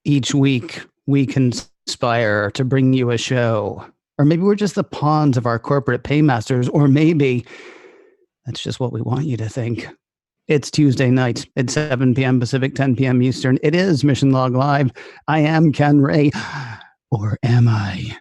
Each week, we conspire to bring you a show. Or maybe we're just the pawns of our corporate paymasters, or maybe that's just what we want you to think. It's Tuesday night at 7 p.m. Pacific, 10 p.m. Eastern. It is Mission Log Live. I am Ken Ray, or am I?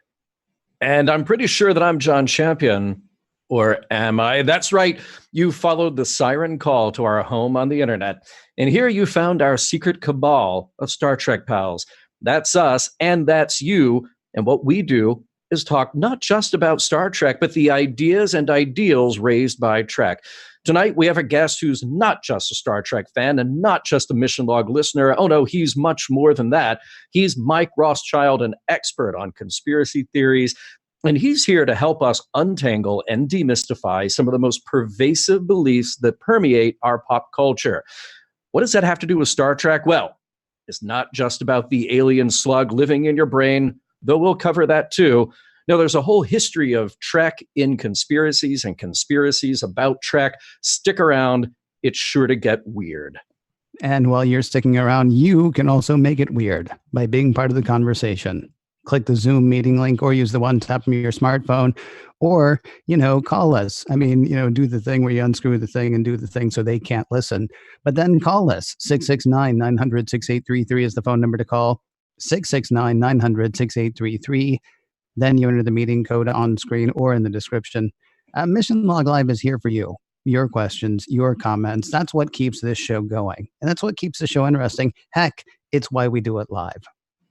And I'm pretty sure that I'm John Champion, or am I? That's right. You followed the siren call to our home on the internet. And here you found our secret cabal of Star Trek pals. That's us, and that's you. And what we do is talk not just about Star Trek, but the ideas and ideals raised by Trek. Tonight, we have a guest who's not just a Star Trek fan and not just a Mission Log listener. Oh no, he's much more than that. He's Mike Rothschild, an expert on conspiracy theories, and he's here to help us untangle and demystify some of the most pervasive beliefs that permeate our pop culture. What does that have to do with Star Trek? Well, it's not just about the alien slug living in your brain, though we'll cover that too. No, there's a whole history of Trek in conspiracies and conspiracies about Trek. Stick around. It's sure to get weird. And while you're sticking around, you can also make it weird by being part of the conversation. Click the Zoom meeting link or use the one tap from your smartphone or, call us. Do the thing where you unscrew the thing and do the thing so they can't listen. But then call us. 669-900-6833 is the phone number to call. 669-900-6833. Then you enter the meeting code on screen or in the description. Mission Log Live is here for you. Your questions, your comments. That's what keeps this show going. And that's what keeps the show interesting. Heck, it's why we do it live.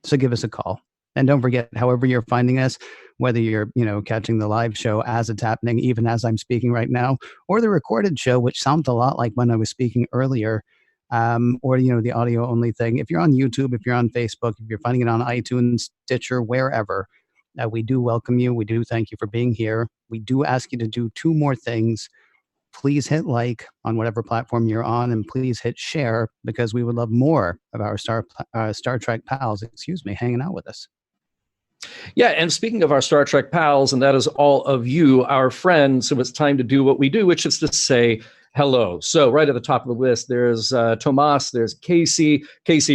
So give us a call. And don't forget, however you're finding us, whether you're, catching the live show as it's happening, even as I'm speaking right now, or the recorded show, which sounds a lot like when I was speaking earlier, or, the audio only thing. If you're on YouTube, if you're on Facebook, if you're finding it on iTunes, Stitcher, wherever, we do welcome you. We do thank you for being here. We do ask you to do two more things. Please hit like on whatever platform you're on, and please hit share because we would love more of our Star Trek pals, hanging out with us. Yeah, and speaking of our Star Trek pals, and that is all of you, our friends, so it's time to do what we do, which is to say hello. So right at the top of the list, there's Tomas, there's Casey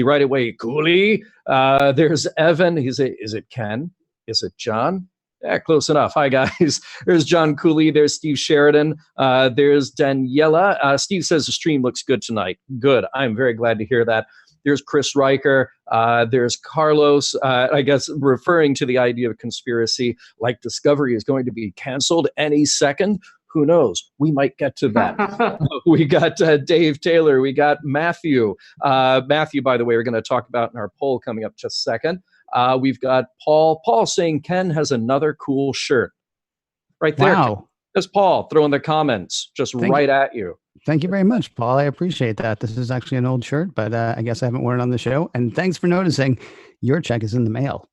right away, Cooley. There's Evan. Is it Ken? Is it John? Yeah, close enough. Hi, guys. There's John Cooley. There's Steve Sheridan. There's Daniela. Steve says the stream looks good tonight. Good. I'm very glad to hear that. There's Chris Riker. There's Carlos, I guess referring to the idea of conspiracy, like Discovery is going to be canceled any second. Who knows? We might get to that. We got Dave Taylor. We got Matthew. Matthew, by the way, we're going to talk about in our poll coming up just a second. We've got Paul. Paul saying Ken has another cool shirt. Right there. Wow. There's Paul throwing the comments just right at you. Thank you very much, Paul. I appreciate that. This is actually an old shirt, but I guess I haven't worn it on the show. And thanks for noticing. Your check is in the mail.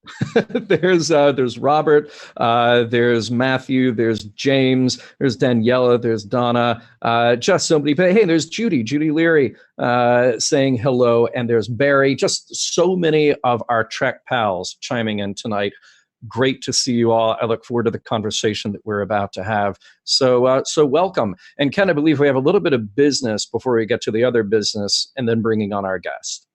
There's Robert. There's Matthew. There's James. There's Daniela. There's Donna. Just somebody. But hey, there's Judy Leary saying hello. And there's Barry. Just so many of our Trek pals chiming in tonight. Great to see you all. I look forward to the conversation that we're about to have. So welcome. And Ken, I believe we have a little bit of business before we get to the other business and then bringing on our guest.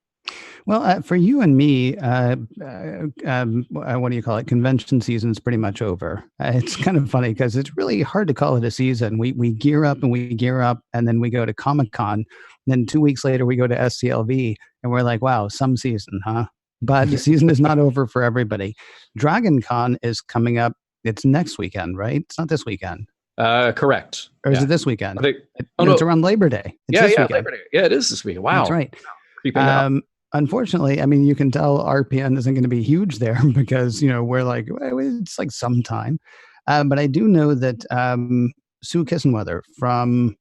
Well, for you and me, what do you call it? Convention season is pretty much over. It's kind of funny because it's really hard to call it a season. We gear up, and then we go to Comic-Con. Then 2 weeks later, we go to SCLV, and we're like, wow, some season, huh? But the season is not over for everybody. Dragon Con is coming up. It's next weekend, right? It's not this weekend. Correct. Or is it this weekend? No, it's around Labor Day. It's this weekend. Labor Day. Yeah, it is this weekend. Wow. That's right. Unfortunately, you can tell RPN isn't going to be huge there because, we're like, it's like sometime. But I do know that Sue Kissenweather from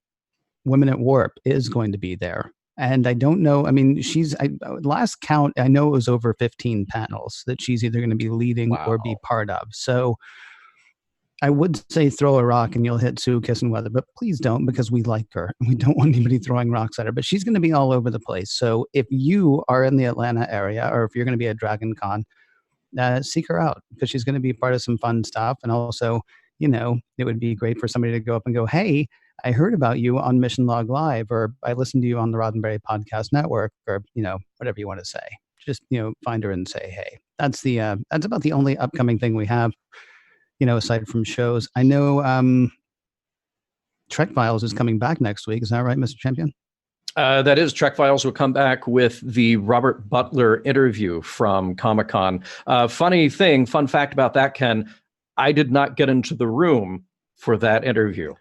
Women at Warp is going to be there. And I don't know, last count, I know it was over 15 panels that she's either going to be leading or be part of. So I would say throw a rock and you'll hit Sue Kissenweather, but please don't because we like her. We don't want anybody throwing rocks at her, but she's going to be all over the place. So if you are in the Atlanta area or if you're going to be at Dragon Con, seek her out because she's going to be part of some fun stuff. And also, it would be great for somebody to go up and go, hey, I heard about you on Mission Log Live, or I listened to you on the Roddenberry Podcast Network, or, whatever you want to say. just, find her and say, hey. That's about the only upcoming thing we have, aside from shows. I know Trek Files is coming back next week. Is that right, Mr. Champion? That is, Trek Files will come back with the Robert Butler interview from Comic-Con. Fun fact about that, Ken, I did not get into the room for that interview.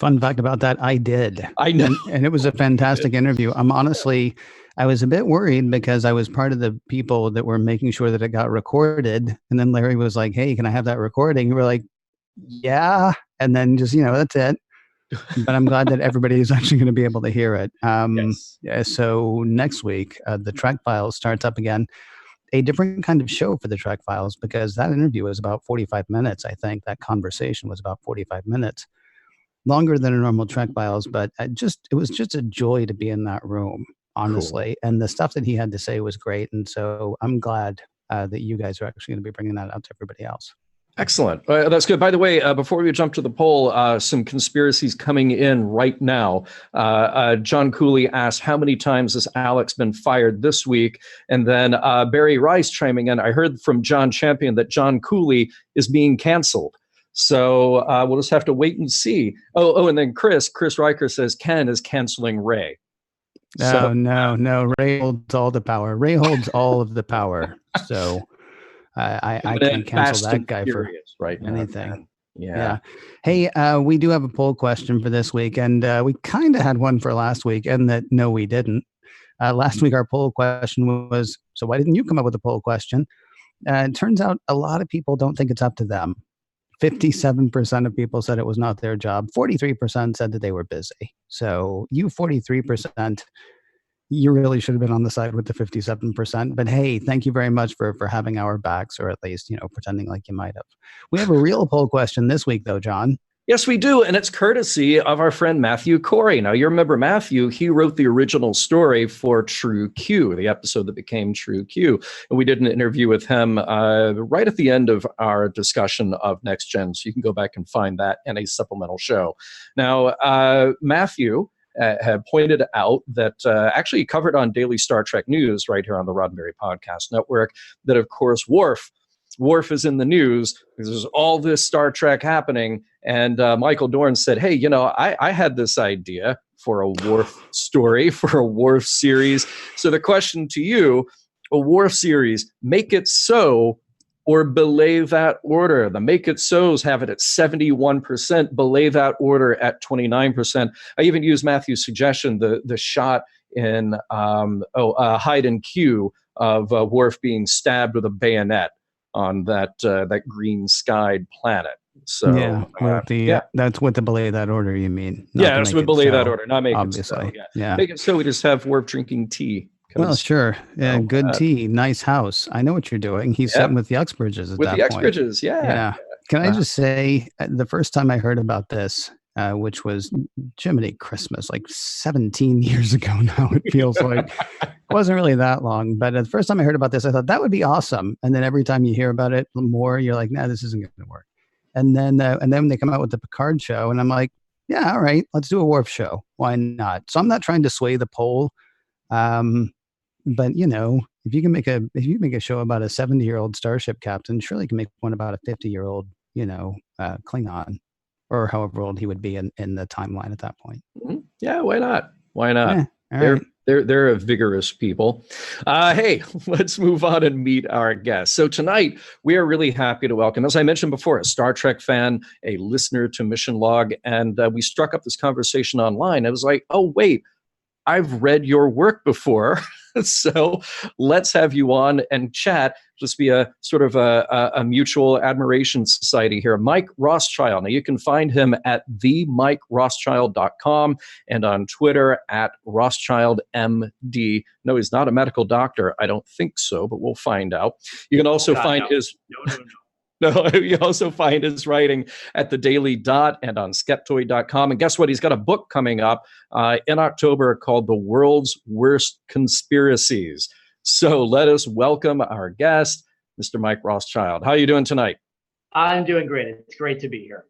Fun fact about that, I did. I know. And it was a fantastic interview. I was a bit worried because I was part of the people that were making sure that it got recorded. And then Larry was like, hey, can I have that recording? We were like, yeah. And then just, that's it. But I'm glad that everybody is actually going to be able to hear it. Yes. Yeah, so next week, the Trek Files starts up again. A different kind of show for the Trek Files, because that interview was about 45 minutes, I think. That conversation was about 45 minutes. Longer than a normal Trek Files, but it was just a joy to be in that room, honestly. Cool. And the stuff that he had to say was great. And so I'm glad that you guys are actually going to be bringing that out to everybody else. Excellent. That's good. By the way, before we jump to the poll, some conspiracies coming in right now. John Cooley asked, how many times has Alex been fired this week? And then Barry Rice chiming in, I heard from John Champion that John Cooley is being canceled. So we'll just have to wait and see. Oh, and then Chris Riker says Ken is canceling Ray. So, no. Ray holds all the power. Ray holds all of the power. So I can't cancel that guy for anything. Yeah. Hey, we do have a poll question for this week, and we kind of had one for last week, and that no, we didn't. Last week, our poll question was, so why didn't you come up with a poll question? It turns out a lot of people don't think it's up to them. 57% of people said it was not their job. 43% said that they were busy. So you 43%, you really should have been on the side with the 57%. But hey, thank you very much for having our backs, or at least, pretending like you might have. We have a real poll question this week, though, John. Yes, we do. And it's courtesy of our friend Matthew Corey. Now, you remember Matthew, he wrote the original story for True Q, the episode that became True Q. And we did an interview with him right at the end of our discussion of Next Gen. So you can go back and find that in a supplemental show. Now, Matthew had pointed out that actually covered on Daily Star Trek News right here on the Roddenberry Podcast Network, that, of course, Worf is in the news because there's all this Star Trek happening. And Michael Dorn said, hey, I had this idea for a Worf story, for a Worf series. So the question to you, a Worf series, make it so or belay that order. The make it so's have it at 71%, belay that order at 29%. I even used Matthew's suggestion, the shot in Hide and Q of Worf being stabbed with a bayonet on that green skied planet. So that's what the belay that order you mean. That's what belay that order, not make obviously. it so. Yeah. Make it so we just have Worf drinking tea. Well, sure. Yeah, good tea, nice house. I know what you're doing. He's sitting with the Uxbridges at that point. With the Uxbridges, yeah. Can I just say, the first time I heard about this, which was Jiminy Christmas, like 17 years ago now, it feels like. It wasn't really that long, but the first time I heard about this, I thought that would be awesome. And then every time you hear about it more, you're like, nah, this isn't going to work. And then they come out with the Picard show, and I'm like, yeah, all right, let's do a Worf show. Why not? So I'm not trying to sway the poll. But if you make a show about a 70-year-old starship captain, surely you can make one about a 50-year-old, Klingon, or however old he would be in the timeline at that point. Mm-hmm. Yeah, why not? Why not? Yeah, They're a vigorous people. Hey, let's move on and meet our guests. So tonight, we are really happy to welcome, as I mentioned before, a Star Trek fan, a listener to Mission Log, and we struck up this conversation online. I was like, oh, wait, I've read your work before. So let's have you on and chat. Just be a sort of a mutual admiration society here. Mike Rothschild. Now you can find him at themikerothschild.com and on Twitter at RothschildMD. No, he's not a medical doctor. I don't think so, but we'll find out. You can also find his... No, you also find his writing at the Daily Dot and on Skeptoid.com. And guess what? He's got a book coming up in October called The World's Worst Conspiracies. So let us welcome our guest, Mr. Mike Rothschild. How are you doing tonight? I'm doing great. It's great to be here.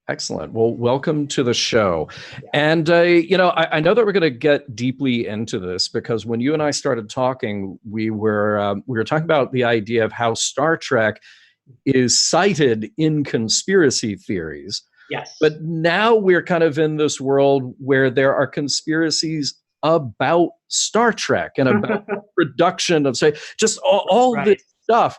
Excellent. Well, welcome to the show. And, I know that we're going to get deeply into this because when you and I started talking, we were talking about the idea of how Star Trek is cited in conspiracy theories. Yes. But now we're kind of in this world where there are conspiracies about Star Trek and about production of, say, just all Right. this stuff.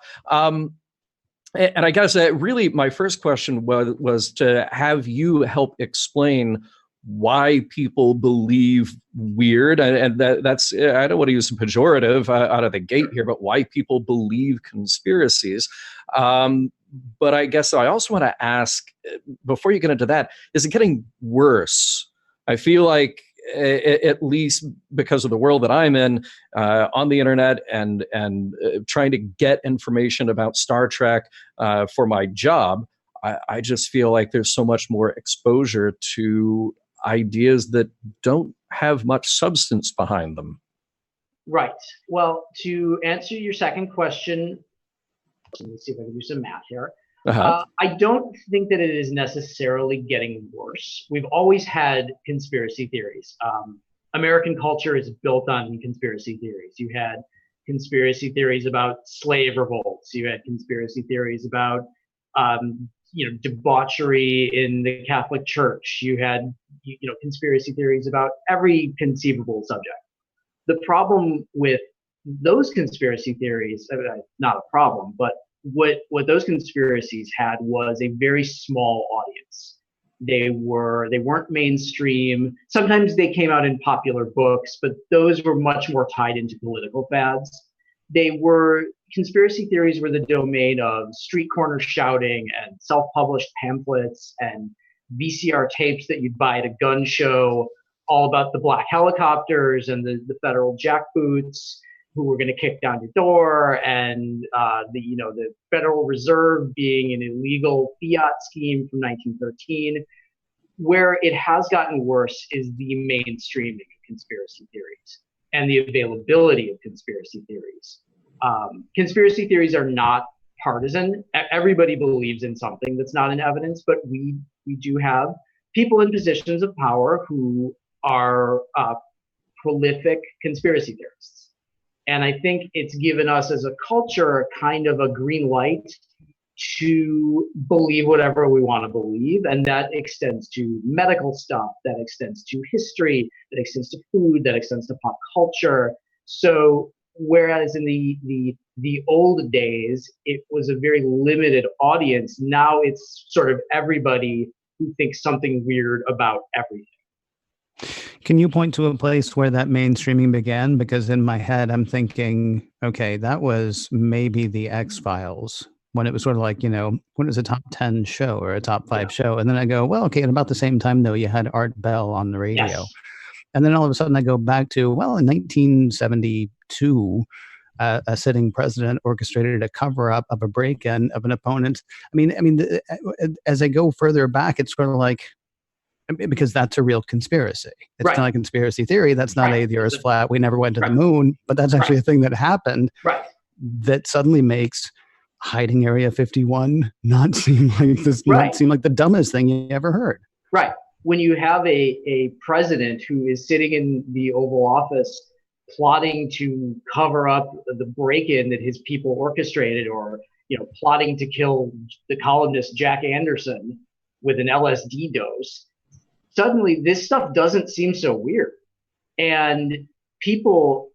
And I guess really my first question was to have you help explain why people believe weird, and that's, I don't want to use a pejorative out of the gate here, but why people believe conspiracies. But I guess I also want to ask, before you get into that, is it getting worse? I feel like, at least because of the world that I'm in, on the internet and trying to get information about Star Trek for my job, I just feel like there's so much more exposure to ideas that don't have much substance behind them. Right. Well, to answer your second question, let me see if I can do some math here. I don't think that it is necessarily getting worse. We've always had conspiracy theories. American culture is built on conspiracy theories. You had conspiracy theories about slave revolts. You had conspiracy theories about, debauchery in the Catholic Church. You had, conspiracy theories about every conceivable subject. The problem with those conspiracy theories, not a problem, but what those conspiracies had was a very small audience. They weren't mainstream. Sometimes they came out in popular books, but those were much more tied into political fads. Conspiracy theories were the domain of street corner shouting and self-published pamphlets and VCR tapes that you'd buy at a gun show, all about the black helicopters and the federal jackboots who were going to kick down your door, and the Federal Reserve being an illegal fiat scheme from 1913. Where it has gotten worse is the mainstreaming of conspiracy theories and the availability of conspiracy theories. Conspiracy theories are not partisan. Everybody believes in something that's not in evidence, but we do have people in positions of power who are prolific conspiracy theorists. And I think it's given us as a culture kind of a green light to believe whatever we want to believe. And that extends to medical stuff, that extends to history, that extends to food, that extends to pop culture. So whereas in the old days, it was a very limited audience, now it's sort of everybody who thinks something weird about everything. Can you point to a place where that mainstreaming began? Because in my head, I'm thinking, okay, that was maybe the X-Files, when it was sort of like, when it was a top 10 show or a top 5 show. And then I go, well, okay, at about the same time, though, you had Art Bell on the radio. Yes. And then all of a sudden I go back to, well, in 1972, a sitting president orchestrated a cover-up of a break-in of an opponent. As I go further back, it's sort of like, because that's a real conspiracy. It's not a conspiracy theory. That's not the Earth's flat. We never went to the moon, but that's actually a thing that happened. Right. That suddenly makes hiding Area 51 not seem like this. Not seem like the dumbest thing you ever heard. Right. When you have a president who is sitting in the Oval Office plotting to cover up the break-in that his people orchestrated, or plotting to kill the columnist Jack Anderson with an LSD dose, suddenly this stuff doesn't seem so weird. And people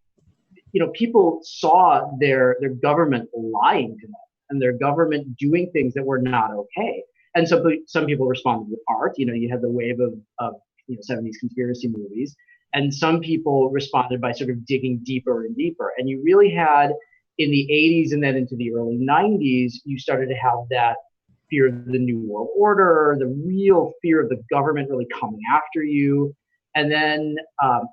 saw their government lying to them and their government doing things that were not okay. And so some people responded with art. You had the wave of 70s conspiracy movies. And some people responded by sort of digging deeper and deeper. And you really had, in the 80s and then into the early 90s, you started to have that fear of the New World Order, the real fear of the government really coming after you. And then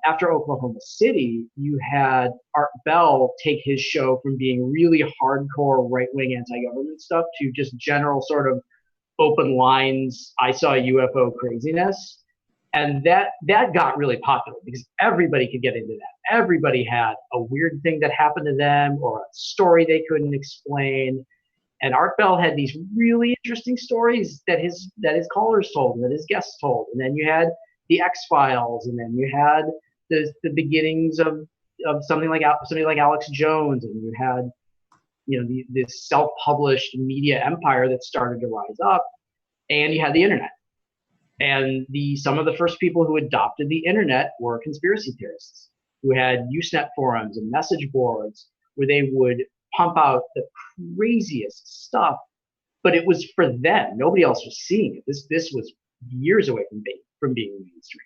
after Oklahoma City, you had Art Bell take his show from being really hardcore right-wing anti-government stuff to just general sort of open lines, I saw a UFO craziness. And that got really popular because everybody could get into that. Everybody had a weird thing that happened to them or a story they couldn't explain. And Art Bell had these really interesting stories that his callers told and that his guests told. And then you had the X-Files, and then you had the beginnings of something like Alex Jones, and you had this self-published media empire that started to rise up, and you had the internet. And some of the first people who adopted the internet were conspiracy theorists who had Usenet forums and message boards where they would pump out the craziest stuff, but it was for them. Nobody else was seeing it. This was years away from being mainstream.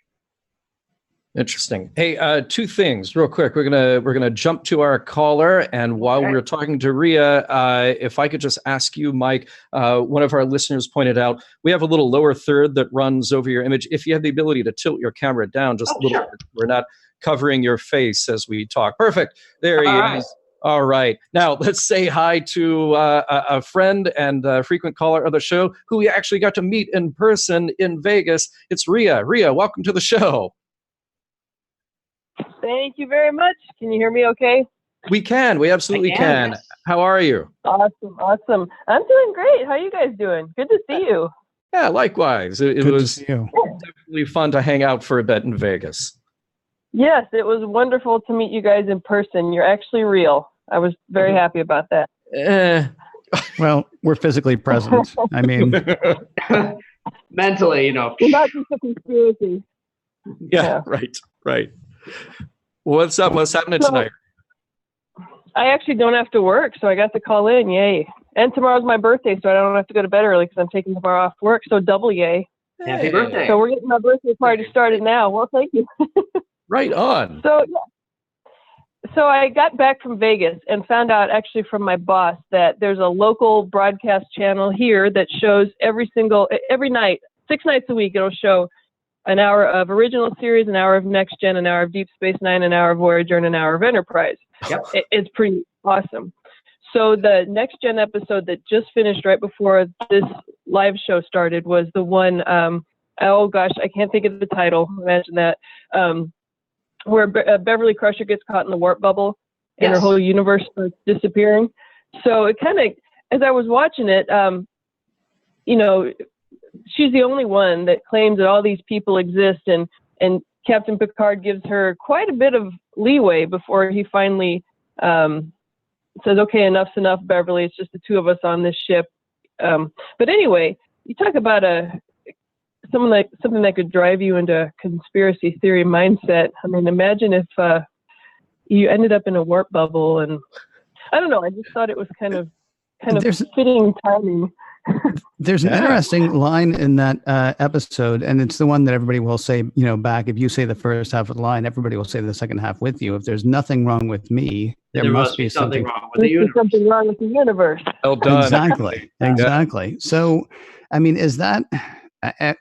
Interesting. Hey, two things real quick. We're gonna jump to our caller, and while we're talking to Ria, if I could just ask you, Mike, one of our listeners pointed out we have a little lower third that runs over your image. If you have the ability to tilt your camera down just a little bit, we're not covering your face as we talk. Perfect. There he is. All right. Now let's say hi to a friend and a frequent caller of the show who we actually got to meet in person in Vegas. It's Ria. Ria, welcome to the show. Thank you very much. Can you hear me okay? We can. We absolutely can. Yes. How are you? Awesome. I'm doing great. How are you guys doing? Good to see you. Yeah, likewise. It was to see you. definitely fun to hang out for a bit in Vegas. Yes, it was wonderful to meet you guys in person. You're actually real. I was very happy about that. Well, we're physically present. I mean, mentally, It's not just a conspiracy. Yeah, right. What's up? What's happening tonight? I actually don't have to work, so I got to call in. Yay. And tomorrow's my birthday, so I don't have to go to bed early because I'm taking tomorrow off work, so double yay. Happy birthday. So we're getting my birthday party started now. Well, thank you. Right on. So I got back from Vegas and found out actually from my boss that there's a local broadcast channel here that shows every night, 6 nights a week, it'll show an hour of original series, an hour of Next Gen, an hour of Deep Space Nine, an hour of Voyager, and an hour of Enterprise. Yep. It's pretty awesome. So the Next Gen episode that just finished right before this live show started was the one, oh gosh, I can't think of the title. Imagine that. Where Beverly Crusher gets caught in the warp bubble and her whole universe starts disappearing. So it kind of, as I was watching it, she's the only one that claims that all these people exist, and Captain Picard gives her quite a bit of leeway before he finally says, okay, enough's enough, Beverly. It's just the two of us on this ship. But anyway, you talk about something that could drive you into a conspiracy theory mindset. I mean, imagine if you ended up in a warp bubble, and I don't know. I just thought it was kind of fitting timing. There's an interesting line in that episode, and it's the one that everybody will say, back. If you say the first half of the line, everybody will say the second half with you. If there's nothing wrong with me, there must be something wrong with the universe. Something wrong with the universe. Well done. Exactly. Yeah. So, I mean, is that? I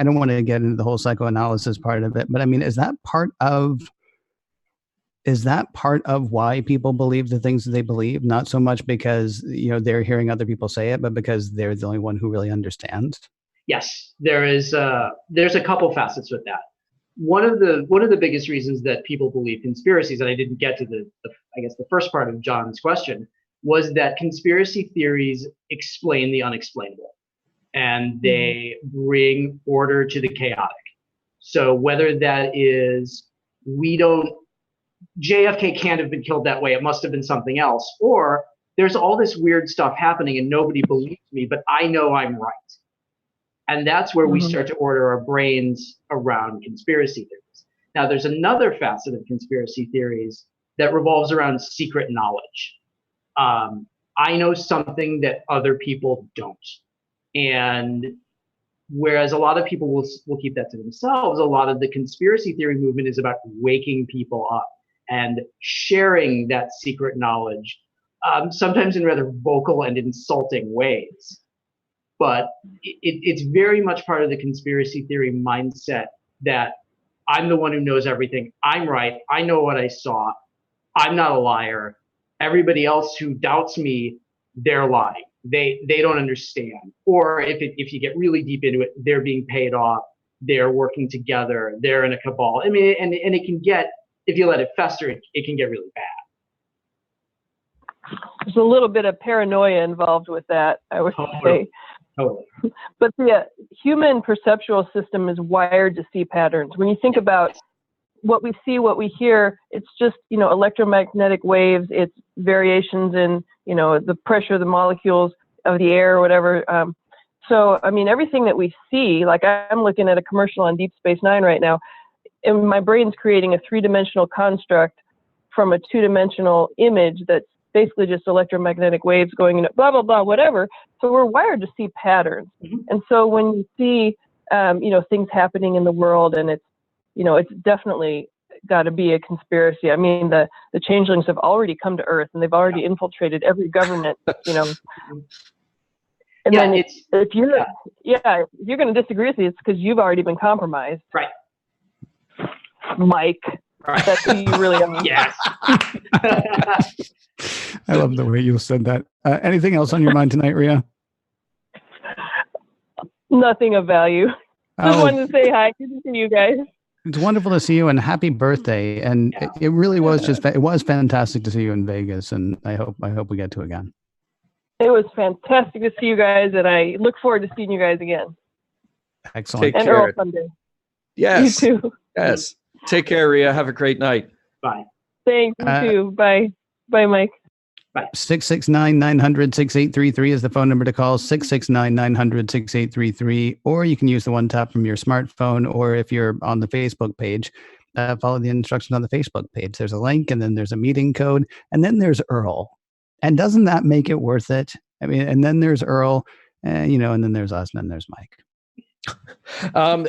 don't want to get into the whole psychoanalysis part of it, but I mean, is that part of why people believe the things that they believe? Not so much because they're hearing other people say it, but because they're the only one who really understands. Yes, there's a couple facets with that. One of the biggest reasons that people believe conspiracies, and I didn't get to the first part of John's question, was that conspiracy theories explain the unexplainable. And they bring order to the chaotic. So whether that is JFK can't have been killed that way, it must have been something else, or there's all this weird stuff happening and nobody believes me, but I know I'm right. And that's where we start to order our brains around conspiracy theories. Now, there's another facet of conspiracy theories that revolves around secret knowledge. I know something that other people don't. And whereas a lot of people will keep that to themselves, a lot of the conspiracy theory movement is about waking people up and sharing that secret knowledge, sometimes in rather vocal and insulting ways. But it's very much part of the conspiracy theory mindset that I'm the one who knows everything. I'm right. I know what I saw. I'm not a liar. Everybody else who doubts me, they're lying. They don't understand. Or if you get really deep into it, they're being paid off. They're working together. They're in a cabal. I mean, and it can get, if you let it fester, it can get really bad. there's a little bit of paranoia involved with that, I would say. Totally. But the human perceptual system is wired to see patterns. When you think about what we see, what we hear, it's just, electromagnetic waves. It's variations in, the pressure of the molecules of the air or whatever. So, I mean, everything that we see, like I'm looking at a commercial on Deep Space Nine right now, and my brain's creating a three-dimensional construct from a two-dimensional image that's basically just electromagnetic waves going into blah, blah, blah, whatever. So we're wired to see patterns. Mm-hmm. And so when you see, things happening in the world, and it's definitely got to be a conspiracy. I mean, the changelings have already come to Earth, and they've already infiltrated every government, And then if you're going to disagree with me, it's because you've already been compromised. Right. Mike. Right. That's who you really are. Yes. I love the way you said that. Anything else on your mind tonight, Rhea? Nothing of value. Just wanted to say hi. Good to see you guys. It's wonderful to see you, and happy birthday. And it really was it was fantastic to see you in Vegas, and I hope we get to again. It was fantastic to see you guys, and I look forward to seeing you guys again. Excellent. Take and care. Earl someday. Yes. You too. Yes. Take care, Rhea. Have a great night. Bye. Thanks. You too. Bye. Bye, Mike. 669-900-6833 is the phone number to call, 669-900-6833, or you can use the one tap from your smartphone, or if you're on the Facebook page, follow the instructions on the Facebook page. There's a link, and then there's a meeting code, and then there's Earl. And doesn't that make it worth it? I mean, and then there's Earl, and then there's us, and then there's Mike.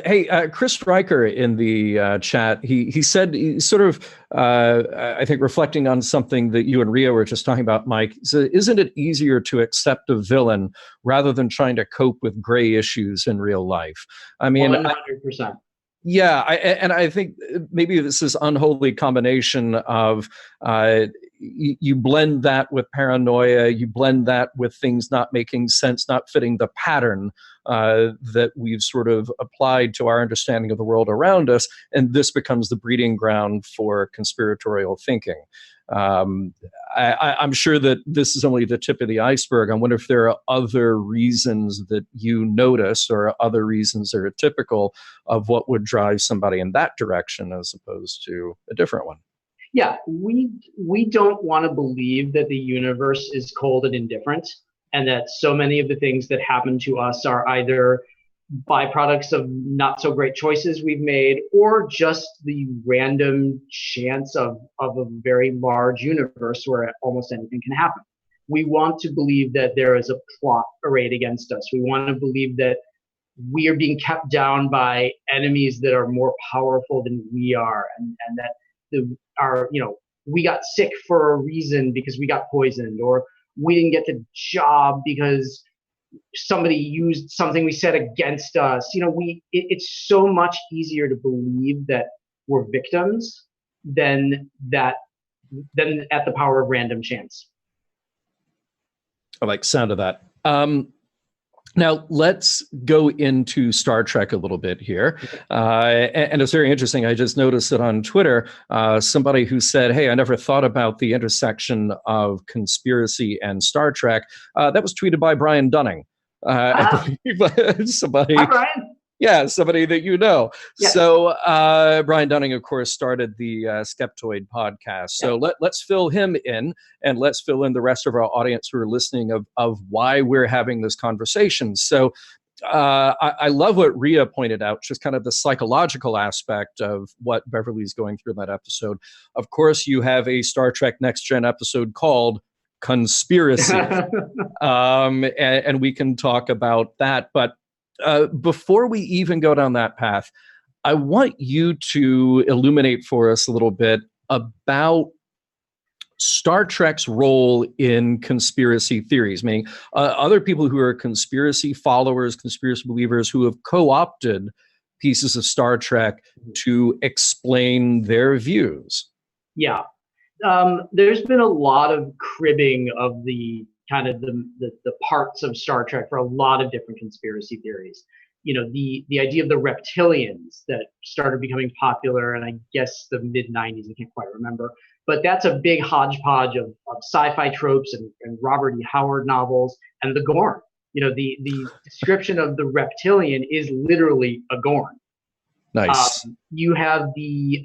Hey, Chris Riker in the chat, he said, sort of, I think, reflecting on something that you and Rhea were just talking about, Mike, so isn't it easier to accept a villain rather than trying to cope with gray issues in real life? I mean, 100%. And I think maybe this is unholy combination of you blend that with paranoia, you blend that with things not making sense, not fitting the pattern that we've sort of applied to our understanding of the world around us, and this becomes the breeding ground for conspiratorial thinking. I'm sure that this is only the tip of the iceberg. I wonder if there are other reasons that you notice, or other reasons that are typical of what would drive somebody in that direction as opposed to a different one. Yeah, we don't want to believe that the universe is cold and indifferent, and that so many of the things that happen to us are either byproducts of not so great choices we've made, or just the random chance of a very large universe where almost anything can happen. We want to believe that there is a plot arrayed against us. We want to believe that we are being kept down by enemies that are more powerful than we are, and that we got sick for a reason because we got poisoned, or we didn't get the job because somebody used something we said against us. It's so much easier to believe that we're victims than at the power of random chance. I like the sound of that. Now, let's go into Star Trek a little bit here. And it's very interesting. I just noticed that on Twitter, somebody who said, hey, I never thought about the intersection of conspiracy and Star Trek. That was tweeted by Brian Dunning. I believe somebody. Hi, Brian. Yeah, somebody that you know. Yes. So Brian Dunning, of course, started the Skeptoid podcast. So let's fill him in, and let's fill in the rest of our audience who are listening of why we're having this conversation. So I love what Rhea pointed out, just kind of the psychological aspect of what Beverly's going through in that episode. Of course, you have a Star Trek Next Gen episode called Conspiracy. And we can talk about that. But before we even go down that path, I want you to illuminate for us a little bit about Star Trek's role in conspiracy theories, meaning other people who are conspiracy followers, conspiracy believers who have co-opted pieces of Star Trek to explain their views. Yeah. There's been a lot of cribbing of the kind of the parts of Star Trek for a lot of different conspiracy theories. The idea of the reptilians that started becoming popular in, I guess, the mid-90s, I can't quite remember. But that's a big hodgepodge of sci-fi tropes and Robert E. Howard novels and the Gorn. The description of the reptilian is literally a Gorn. Nice. You have the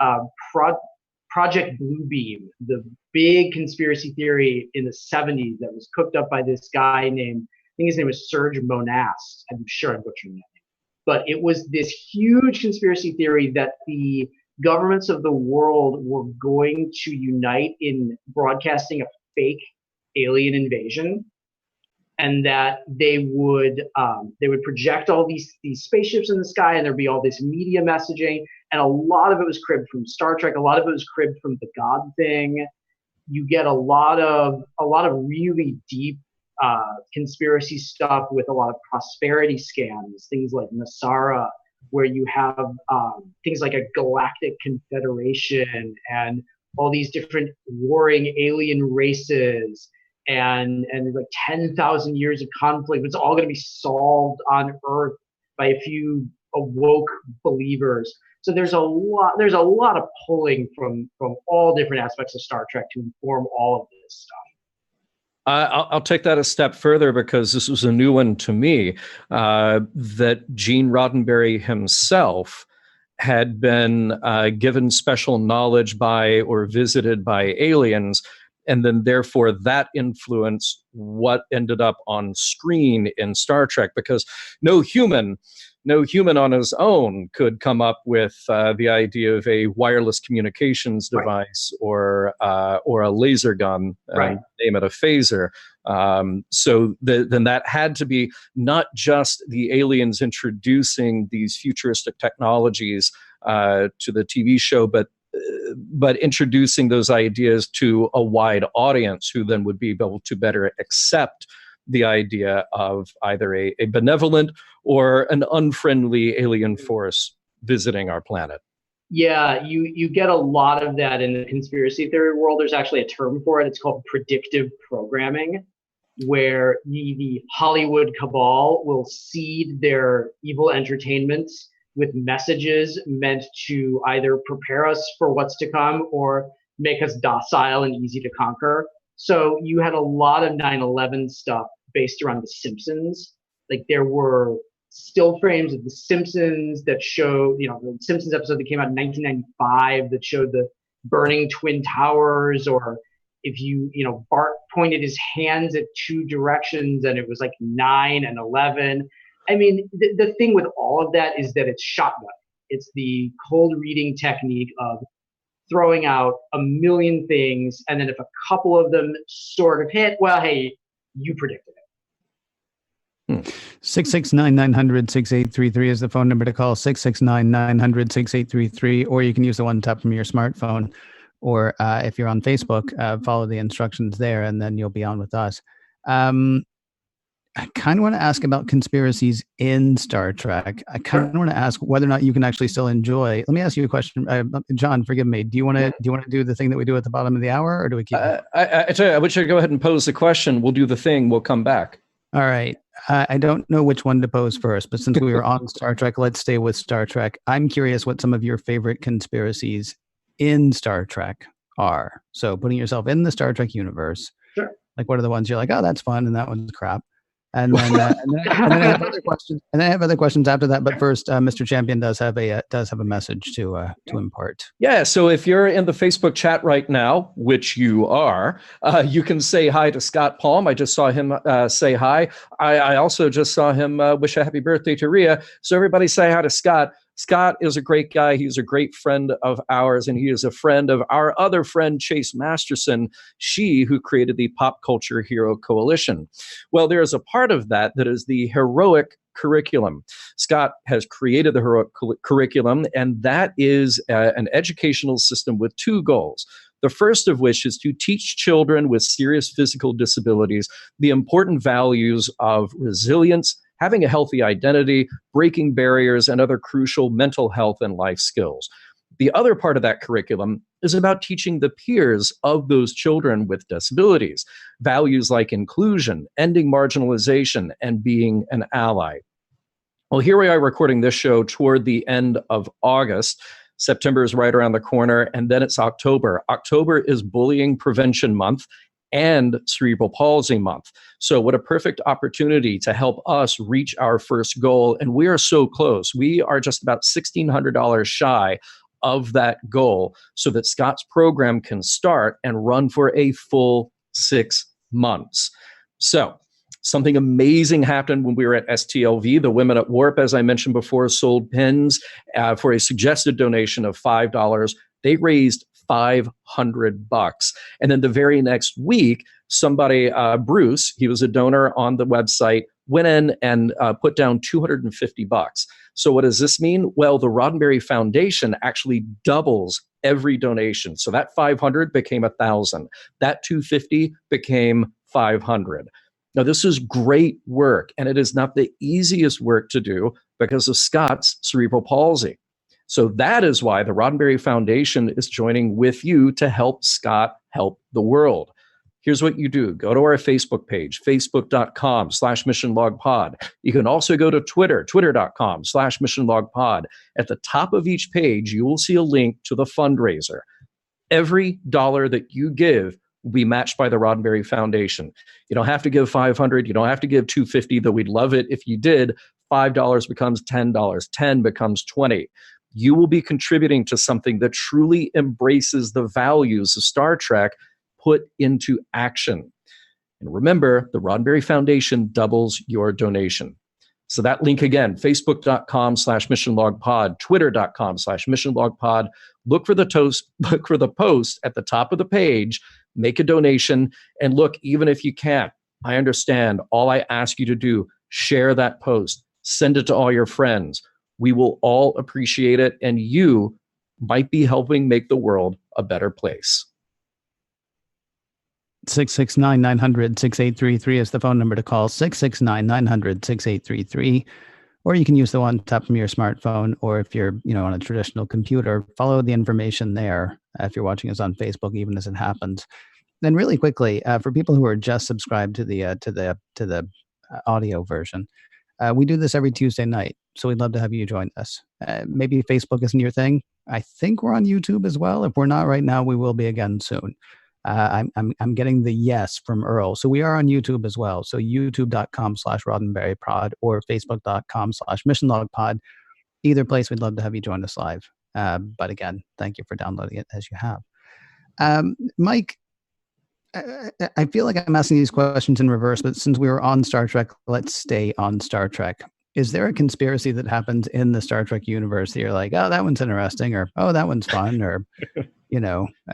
Project Bluebeam, the big conspiracy theory in the 70s that was cooked up by this guy named, I think his name was Serge Monast. I'm sure I'm butchering that name. But it was this huge conspiracy theory that the governments of the world were going to unite in broadcasting a fake alien invasion, and that they would project all these spaceships in the sky, and there'd be all this media messaging, and a lot of it was cribbed from Star Trek, a lot of it was cribbed from The God Thing. You get a lot of really deep conspiracy stuff with a lot of prosperity scams, things like Nasara, where you have things like a galactic confederation and all these different warring alien races and like 10,000 years of conflict. It's all going to be solved on Earth by a few awoke believers. So there's a lot of pulling from all different aspects of Star Trek to inform all of this stuff. I'll take that a step further because this was a new one to me, that Gene Roddenberry himself had been given special knowledge by or visited by aliens, and then therefore that influenced what ended up on screen in Star Trek, because no human on his own could come up with the idea of a wireless communications device or a laser gun, name it a phaser. So then that had to be not just the aliens introducing these futuristic technologies to the TV show, but introducing those ideas to a wide audience who then would be able to better accept the idea of either a benevolent or an unfriendly alien force visiting our planet. Yeah, you get a lot of that in the conspiracy theory world. There's actually a term for it. It's called predictive programming, where the Hollywood cabal will seed their evil entertainments with messages meant to either prepare us for what's to come or make us docile and easy to conquer. So you had a lot of 9/11 stuff based around The Simpsons. Like there were still frames of The Simpsons that showed, the Simpsons episode that came out in 1995 that showed the burning Twin Towers, or if Bart pointed his hands at two directions and it was like 9 and 11. I mean, the thing with all of that is that it's shotgun. It's the cold reading technique of throwing out a million things, and then if a couple of them sort of hit, well, hey, you predicted it. 669-900-6833 is the phone number to call. 669-900-6833, or you can use the one tap from your smartphone, or if you're on Facebook, follow the instructions there, and then you'll be on with us. I kind of want to ask about conspiracies in Star Trek. I kind of want to ask whether or not you can actually still enjoy. Let me ask you a question, John. Forgive me. Do you want to do the thing that we do at the bottom of the hour, or do we keep? I tell you, I wish I'd go ahead and pose the question. We'll do the thing. We'll come back. All right. I don't know which one to pose first, but since we were on Star Trek, let's stay with Star Trek. I'm curious what some of your favorite conspiracies in Star Trek are. So putting yourself in the Star Trek universe. Sure. Like, what are the ones you're like, oh, that's fun, and that one's crap. And then I have other questions. And then I have other questions after that. But first, Mr. Champion does have a message to impart. Yeah. So if you're in the Facebook chat right now, which you are, you can say hi to Scott Palm. I just saw him say hi. I also just saw him wish a happy birthday to Rhea. So everybody say hi to Scott. Scott is a great guy. He's a great friend of ours, and he is a friend of our other friend, Chase Masterson, who created the Pop Culture Hero Coalition. Well, there is a part of that is the heroic curriculum. Scott has created the heroic curriculum, and that is an educational system with two goals. The first of which is to teach children with serious physical disabilities the important values of resilience, having a healthy identity, breaking barriers, and other crucial mental health and life skills. The other part of that curriculum is about teaching the peers of those children with disabilities values like inclusion, ending marginalization, and being an ally. Well, here we are recording this show toward the end of August. September is right around the corner, and then it's October. October is Bullying Prevention Month and Cerebral Palsy Month. So what a perfect opportunity to help us reach our first goal. And we are so close. We are just about $1,600 shy of that goal so that Scott's program can start and run for a full 6 months. So something amazing happened when we were at STLV. The women at Warp, as I mentioned before, sold pins for a suggested donation of $5. They raised $500. And then the very next week, somebody, Bruce, he was a donor on the website, went in and put down $250. So what does this mean? Well, the Roddenberry Foundation actually doubles every donation. So that 500 became 1,000. That 250 became 500. Now, this is great work, and it is not the easiest work to do because of Scott's cerebral palsy. So that is why the Roddenberry Foundation is joining with you to help Scott help the world. Here's what you do. Go to our Facebook page, facebook.com/missionlogpod. You can also go to Twitter, twitter.com/missionlogpod. At the top of each page, you will see a link to the fundraiser. Every dollar that you give will be matched by the Roddenberry Foundation. You don't have to give $500. You don't have to give $250, though we'd love it if you did. $5 becomes $10. 10 becomes 20. You will be contributing to something that truly embraces the values of Star Trek put into action. And remember, the Roddenberry Foundation doubles your donation. So that link again, facebook.com/missionlogpod, twitter.com/missionlogpod. Look for the post at the top of the page, make a donation, and look, even if you can't, I understand. All I ask you to do, share that post, send it to all your friends. We will all appreciate it, and you might be helping make the world a better place. 669-900-6833 is the phone number to call, 669-900-6833. Or you can use the one tap from your smartphone, or if you're on a traditional computer, follow the information there if you're watching us on Facebook, even as it happens. Then really quickly, for people who are just subscribed to the audio version, we do this every Tuesday night, so we'd love to have you join us. Maybe Facebook isn't your thing. I think we're on YouTube as well. If we're not right now, we will be again soon. I'm getting the yes from Earl. So we are on YouTube as well. So youtube.com/RoddenberryPod or facebook.com/missionlogpod. Either place, we'd love to have you join us live. But again, thank you for downloading it as you have. Mike, I feel like I'm asking these questions in reverse, but since we were on Star Trek, let's stay on Star Trek. Is there a conspiracy that happens in the Star Trek universe that you're like, oh, that one's interesting, or oh, that one's fun, or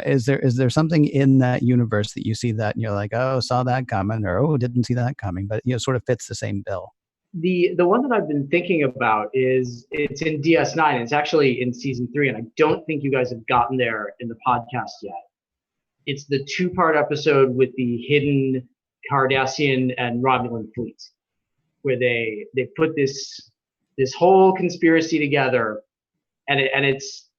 is there something in that universe that you see that and you're like, oh, saw that coming, or oh, didn't see that coming, but sort of fits the same bill? The one that I've been thinking about is it's in DS9. It's actually in season 3, and I don't think you guys have gotten there in the podcast yet. It's the 2-part episode with the hidden Cardassian and Romulan fleets, where they put this whole conspiracy together, and it's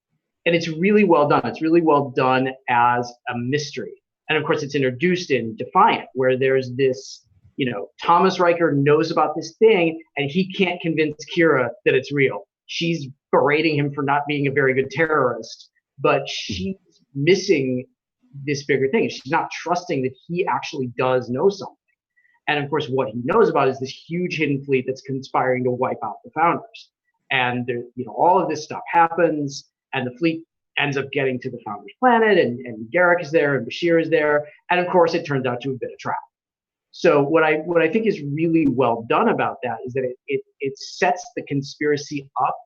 really well done. It's really well done as a mystery, and of course it's introduced in Defiant, where there's this, Thomas Riker knows about this thing, and he can't convince Kira that it's real. She's berating him for not being a very good terrorist, but she's missing this bigger thing. She's not trusting that he actually does know something. And of course, what he knows about is this huge hidden fleet that's conspiring to wipe out the Founders. And all of this stuff happens, and the fleet ends up getting to the Founders' planet, and Garrick is there, and Bashir is there, and of course, it turns out to have been a trap. So what I think is really well done about that is that it sets the conspiracy up,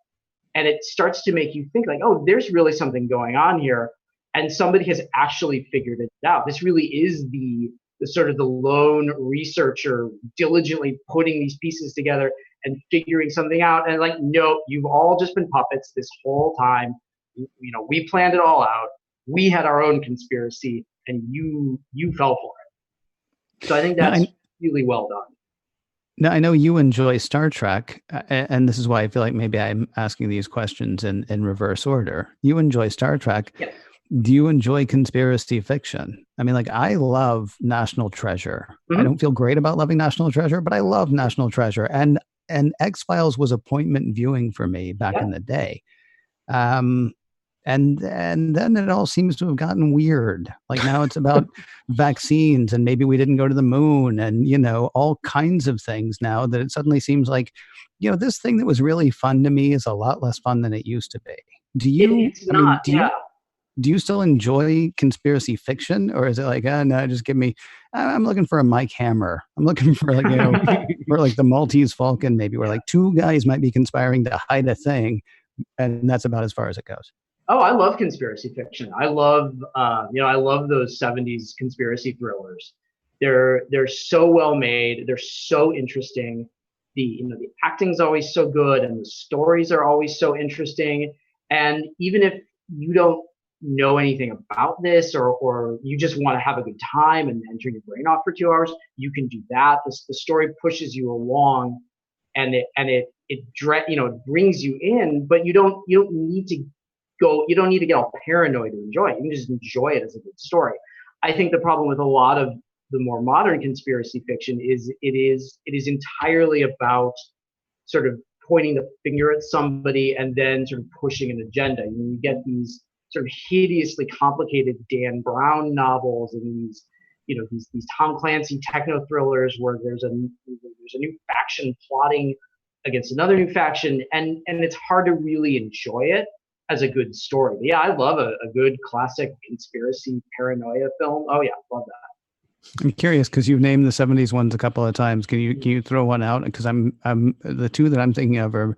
and it starts to make you think like, oh, there's really something going on here. And somebody has actually figured it out. This really is the sort of the lone researcher diligently putting these pieces together and figuring something out. And like, no, you've all just been puppets this whole time. We planned it all out. We had our own conspiracy, and you fell for it. So I think that's really well done. Now, I know you enjoy Star Trek, and this is why I feel like maybe I'm asking these questions in reverse order. You enjoy Star Trek. Yep. Do you enjoy conspiracy fiction? I mean, like, I love National Treasure. Mm-hmm. I don't feel great about loving National Treasure, but I love National Treasure. And X-Files was appointment viewing for me back in the day. And then it all seems to have gotten weird. Like now it's about vaccines and maybe we didn't go to the moon and, all kinds of things now that it suddenly seems like, this thing that was really fun to me is a lot less fun than it used to be. Do you, It's not, yeah. Do you still enjoy conspiracy fiction, or is it like, no, just give me, I'm looking for a Mike Hammer. I'm looking for like, for like the Maltese Falcon, maybe where like two guys might be conspiring to hide a thing. And that's about as far as it goes. Oh, I love conspiracy fiction. I love, I love those 70s conspiracy thrillers. They're so well made. They're so interesting. The acting's always so good, and the stories are always so interesting. And even if you don't know anything about this, or you just want to have a good time and turn your brain off for 2 hours, you can do that. The story pushes you along, and it brings you in, but you don't need to get all paranoid to enjoy it. You can just enjoy it as a good story. I think the problem with a lot of the more modern conspiracy fiction is it is entirely about sort of pointing the finger at somebody and then sort of pushing an agenda. You get these sort of hideously complicated Dan Brown novels and these Tom Clancy techno thrillers where there's a new faction plotting against another new faction, and it's hard to really enjoy it as a good story. But yeah, I love a good classic conspiracy paranoia film. Oh yeah, I love that. I'm curious because you've named the 70s ones a couple of times. Can you throw one out? Because I'm the two that I'm thinking of are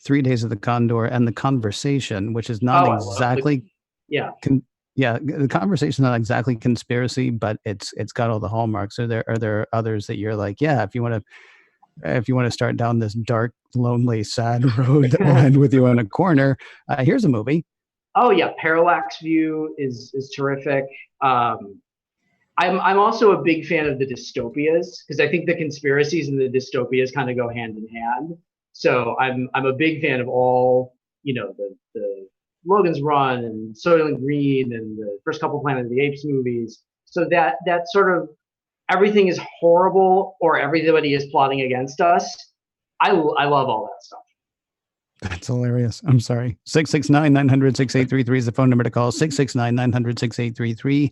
3 Days of the Condor and The Conversation, which is not exactly the Conversation's not exactly conspiracy, but it's got all the hallmarks. Are there others that you're like, yeah, if you want to start down this dark, lonely, sad road that will end with you in a corner, here's a movie. Oh yeah, Parallax View is terrific. I'm also a big fan of the dystopias because I think the conspiracies and the dystopias kind of go hand in hand. So I'm a big fan of all, the Logan's Run and Soylent Green and the first couple Planet of the Apes movies. So that sort of everything is horrible or everybody is plotting against us. I love all that stuff. That's hilarious. I'm sorry. 669-900-6833 is the phone number to call. 669-900-6833.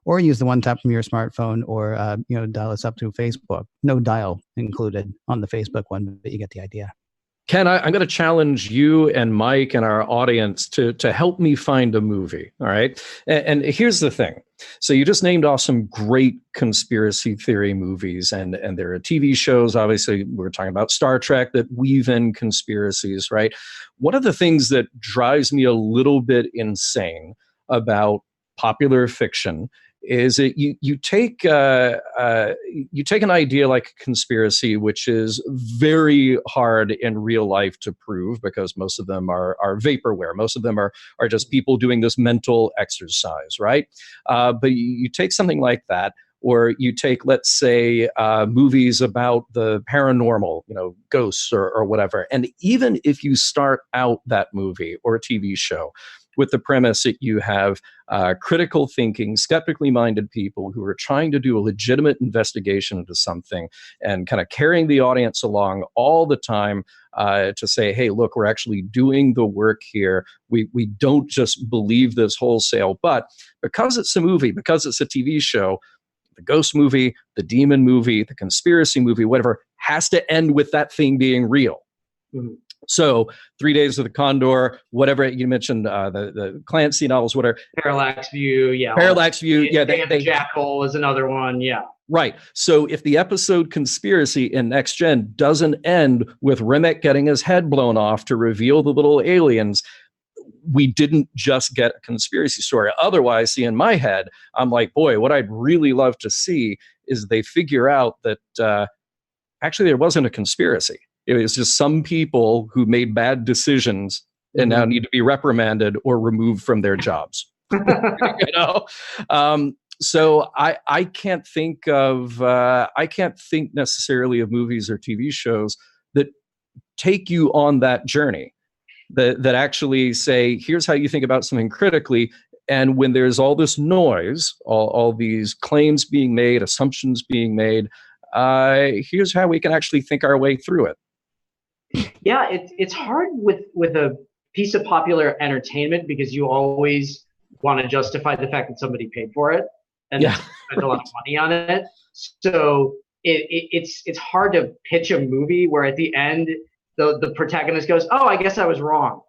Or use the one tap from your smartphone, or dial us up through Facebook. No dial included on the Facebook one, but you get the idea. Ken, I'm going to challenge you and Mike and our audience to help me find a movie. All right. And here's the thing. So you just named off some great conspiracy theory movies, and there are TV shows. Obviously, we're talking about Star Trek that weave in conspiracies, right? One of the things that drives me a little bit insane about popular fiction is that you take an idea like conspiracy, which is very hard in real life to prove because most of them are vaporware. Most of them are just people doing this mental exercise, right? But you take something like that, or you take, let's say, movies about the paranormal, ghosts or whatever. And even if you start out that movie or a TV show with the premise that you have critical thinking, skeptically minded people who are trying to do a legitimate investigation into something and kind of carrying the audience along all the time to say, hey, look, we're actually doing the work here. We don't just believe this wholesale. But because it's a movie, because it's a TV show, the ghost movie, the demon movie, the conspiracy movie, whatever, has to end with that thing being real. Mm-hmm. So 3 Days of the Condor, whatever you mentioned, the Clancy novels, whatever. Parallax View, yeah. Parallax View, yeah. The Jackal is another one, yeah. Right. So if the episode Conspiracy in Next Gen doesn't end with Remick getting his head blown off to reveal the little aliens, we didn't just get a conspiracy story. Otherwise, see, in my head, I'm like, boy, what I'd really love to see is they figure out that actually there wasn't a conspiracy. It was just some people who made bad decisions and now need to be reprimanded or removed from their jobs. So I can't think necessarily of movies or TV shows that take you on that journey, that actually say, here's how you think about something critically. And when there's all this noise, all these claims being made, assumptions being made, here's how we can actually think our way through it. Yeah, it's hard with a piece of popular entertainment because you always want to justify the fact that somebody paid for it and spent a lot of money on it. So it's hard to pitch a movie where at the end the protagonist goes, "Oh, I guess I was wrong."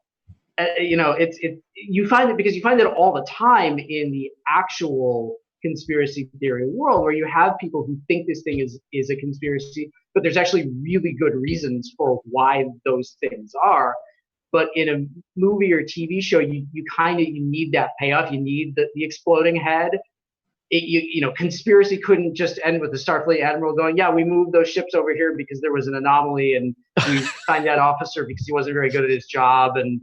You find it all the time in the actual conspiracy theory world, where you have people who think this thing is a conspiracy, but there's actually really good reasons for why those things are. But in a movie or TV show, you need that payoff. You need the exploding head. Conspiracy couldn't just end with the Starfleet admiral going, "Yeah, we moved those ships over here because there was an anomaly, and we signed that officer because he wasn't very good at his job, and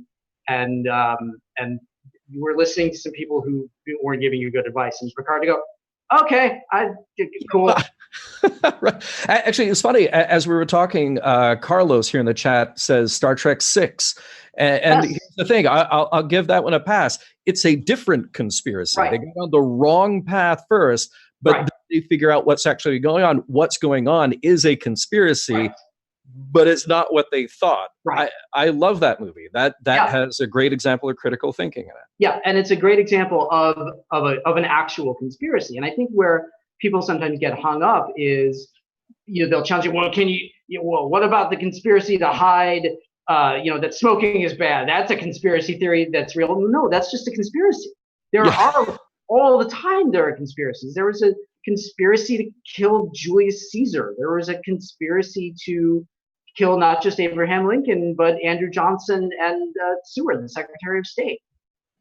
you were listening to some people who weren't giving you good advice." And Picard to go, "Okay, cool." Right. Actually, it's funny. As we were talking, Carlos here in the chat says Star Trek 6. And here's the thing, I'll give that one a pass. It's a different conspiracy. Right. They go down the wrong path first, but then they figure out what's actually going on. What's going on is a conspiracy, but it's not what they thought. Right. I love that movie. That has a great example of critical thinking in it. Yeah, and it's a great example of an actual conspiracy. And I think where people sometimes get hung up is, they'll challenge you. Well, what about the conspiracy to hide, that smoking is bad? That's a conspiracy theory that's real. No, that's just a conspiracy. There are all the time. There are conspiracies. There was a conspiracy to kill Julius Caesar. There was a conspiracy to kill not just Abraham Lincoln, but Andrew Johnson and Seward, the Secretary of State.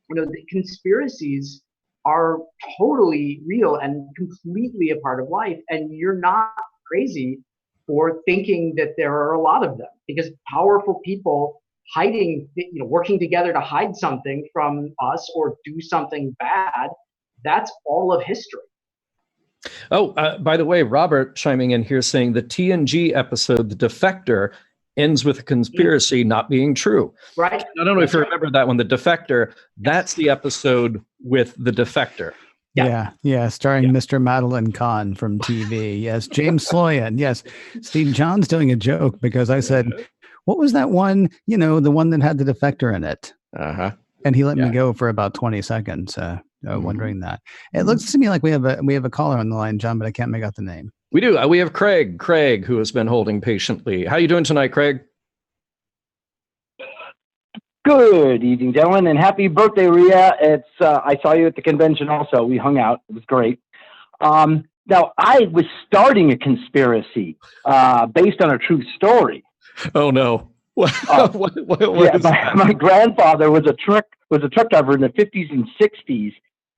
The conspiracies are totally real and completely a part of life, and you're not crazy for thinking that there are a lot of them, because powerful people hiding, working together to hide something from us or do something bad, that's all of history. Oh, by the way, Robert chiming in here saying the TNG episode, The Defector, ends with a conspiracy not being true. Right. I don't know if you remember that one, The Defector. That's the episode with The Defector. Yeah, starring Mr. Madeline Kahn from TV. Yes, James Sloyan. Yes, Steve John's doing a joke because I said, what was that one, the one that had the defector in it? Uh-huh. And he let me go for about 20 seconds, wondering that. It looks to me like we have a caller on the line, John, but I can't make out the name. We do. We have Craig, who has been holding patiently. How are you doing tonight, Craig? Good evening, gentlemen, and happy birthday, Ria. I saw you at the convention also. We hung out. It was great. Now, I was starting a conspiracy based on a true story. Oh, no. What my grandfather was a truck driver in the 50s and 60s,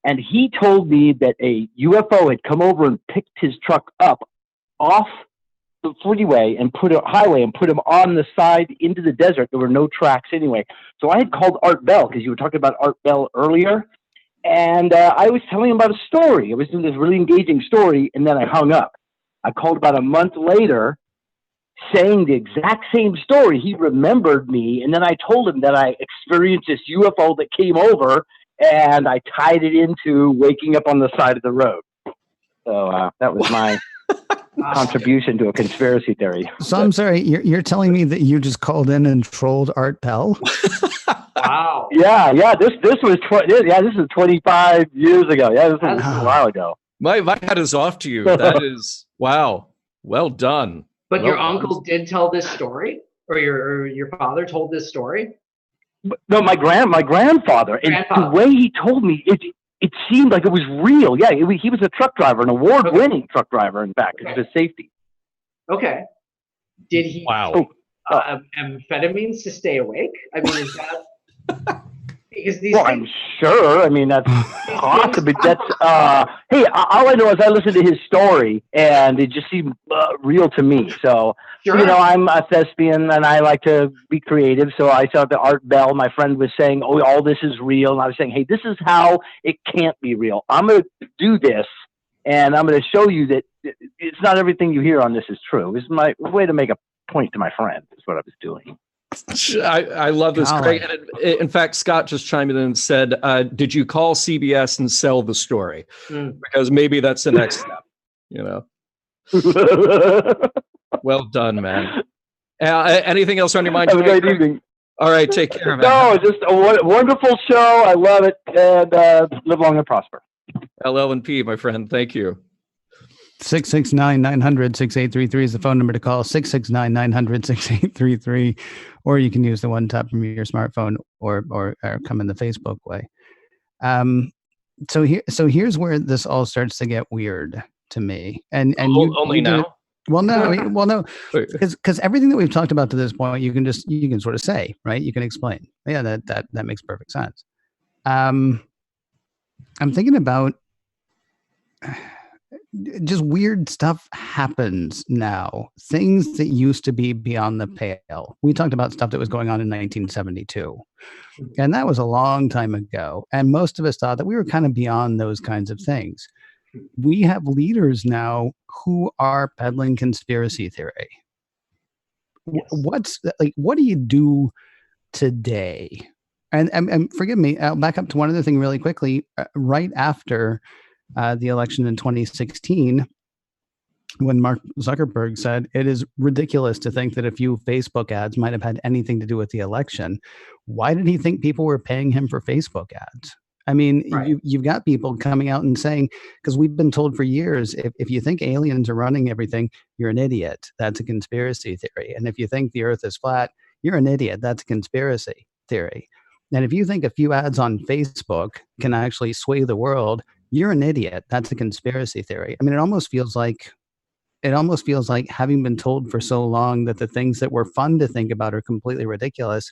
and he told me that a UFO had come over and picked his truck up off the freeway and put him on the side into the desert. There were no tracks anyway. So I had called Art Bell, because you were talking about Art Bell earlier, and I was telling him about a story. It was this really engaging story, and then I hung up. I called about a month later, saying the exact same story. He remembered me, and then I told him that I experienced this UFO that came over, and I tied it into waking up on the side of the road. So that was my contribution to a conspiracy theory. So I'm sorry, you're telling me that you just called in and trolled Art Bell? Wow. Yeah. This was 25 years ago. Yeah, this was a while ago. My hat is off to you. That is wow. Well done. But your uncle did tell this story, or your father told this story? No, my grandfather. And the way he told me, it seemed like it was real. Yeah, he was a truck driver, an award-winning truck driver, in fact, because of his safety. Okay. Did he amphetamines to stay awake? I mean, is that... Because these I'm sure. I mean, that's possible. That's hey, all I know is I listened to his story, and it just seemed real to me. So, I'm a thespian, and I like to be creative. So I saw the Art Bell. My friend was saying, "Oh, all this is real," and I was saying, "Hey, this is how it can't be real. I'm going to do this, and I'm going to show you that it's not everything you hear on this is true." It's my way to make a point to my friend. Is what I was doing. I love this. Great. And in fact, Scott just chimed in and said, did you call CBS and sell the story? Because maybe that's the next step, Well done, man. Anything else on your mind? Have a great evening. All right, take care, man. No, just a wonderful show. I love it, and live long and prosper. LL&P, my friend. Thank you. 669-900-6833 is the phone number to call. 669-900-6833, or you can use the one tap from your smartphone, or come in the Facebook way. So here's where this all starts to get weird to me. And you only now. Well, no, because everything that we've talked about to this point, you can sort of say, right? You can explain. Yeah, that makes perfect sense. I'm thinking about just weird stuff happens now. Things that used to be beyond the pale. We talked about stuff that was going on in 1972. And that was a long time ago. And most of us thought that we were kind of beyond those kinds of things. We have leaders now who are peddling conspiracy theory. Yes. What do you do today? And forgive me, I'll back up to one other thing really quickly. Right after the election in 2016, when Mark Zuckerberg said it is ridiculous to think that a few Facebook ads might have had anything to do with the election. Why did he think people were paying him for Facebook ads? I mean, right. You've got people coming out and saying, because we've been told for years, if you think aliens are running everything, you're an idiot. That's a conspiracy theory. And if you think the earth is flat, you're an idiot. That's a conspiracy theory. And if you think a few ads on Facebook can actually sway the world, you're an idiot. That's a conspiracy theory. I mean, it almost feels like having been told for so long that the things that were fun to think about are completely ridiculous,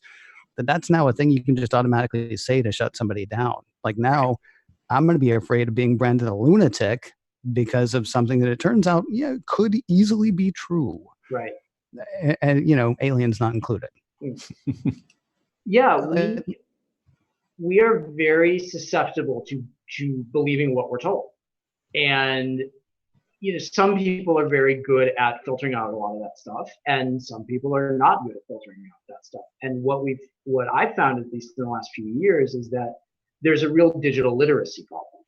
that's now a thing you can just automatically say to shut somebody down. Like now, I'm going to be afraid of being branded a lunatic because of something that it turns out, could easily be true. Right. And, aliens not included. Yeah, we are very susceptible to believing what we're told. And some people are very good at filtering out a lot of that stuff, and some people are not good at filtering out that stuff. And what I've found, at least in the last few years, is that there's a real digital literacy problem.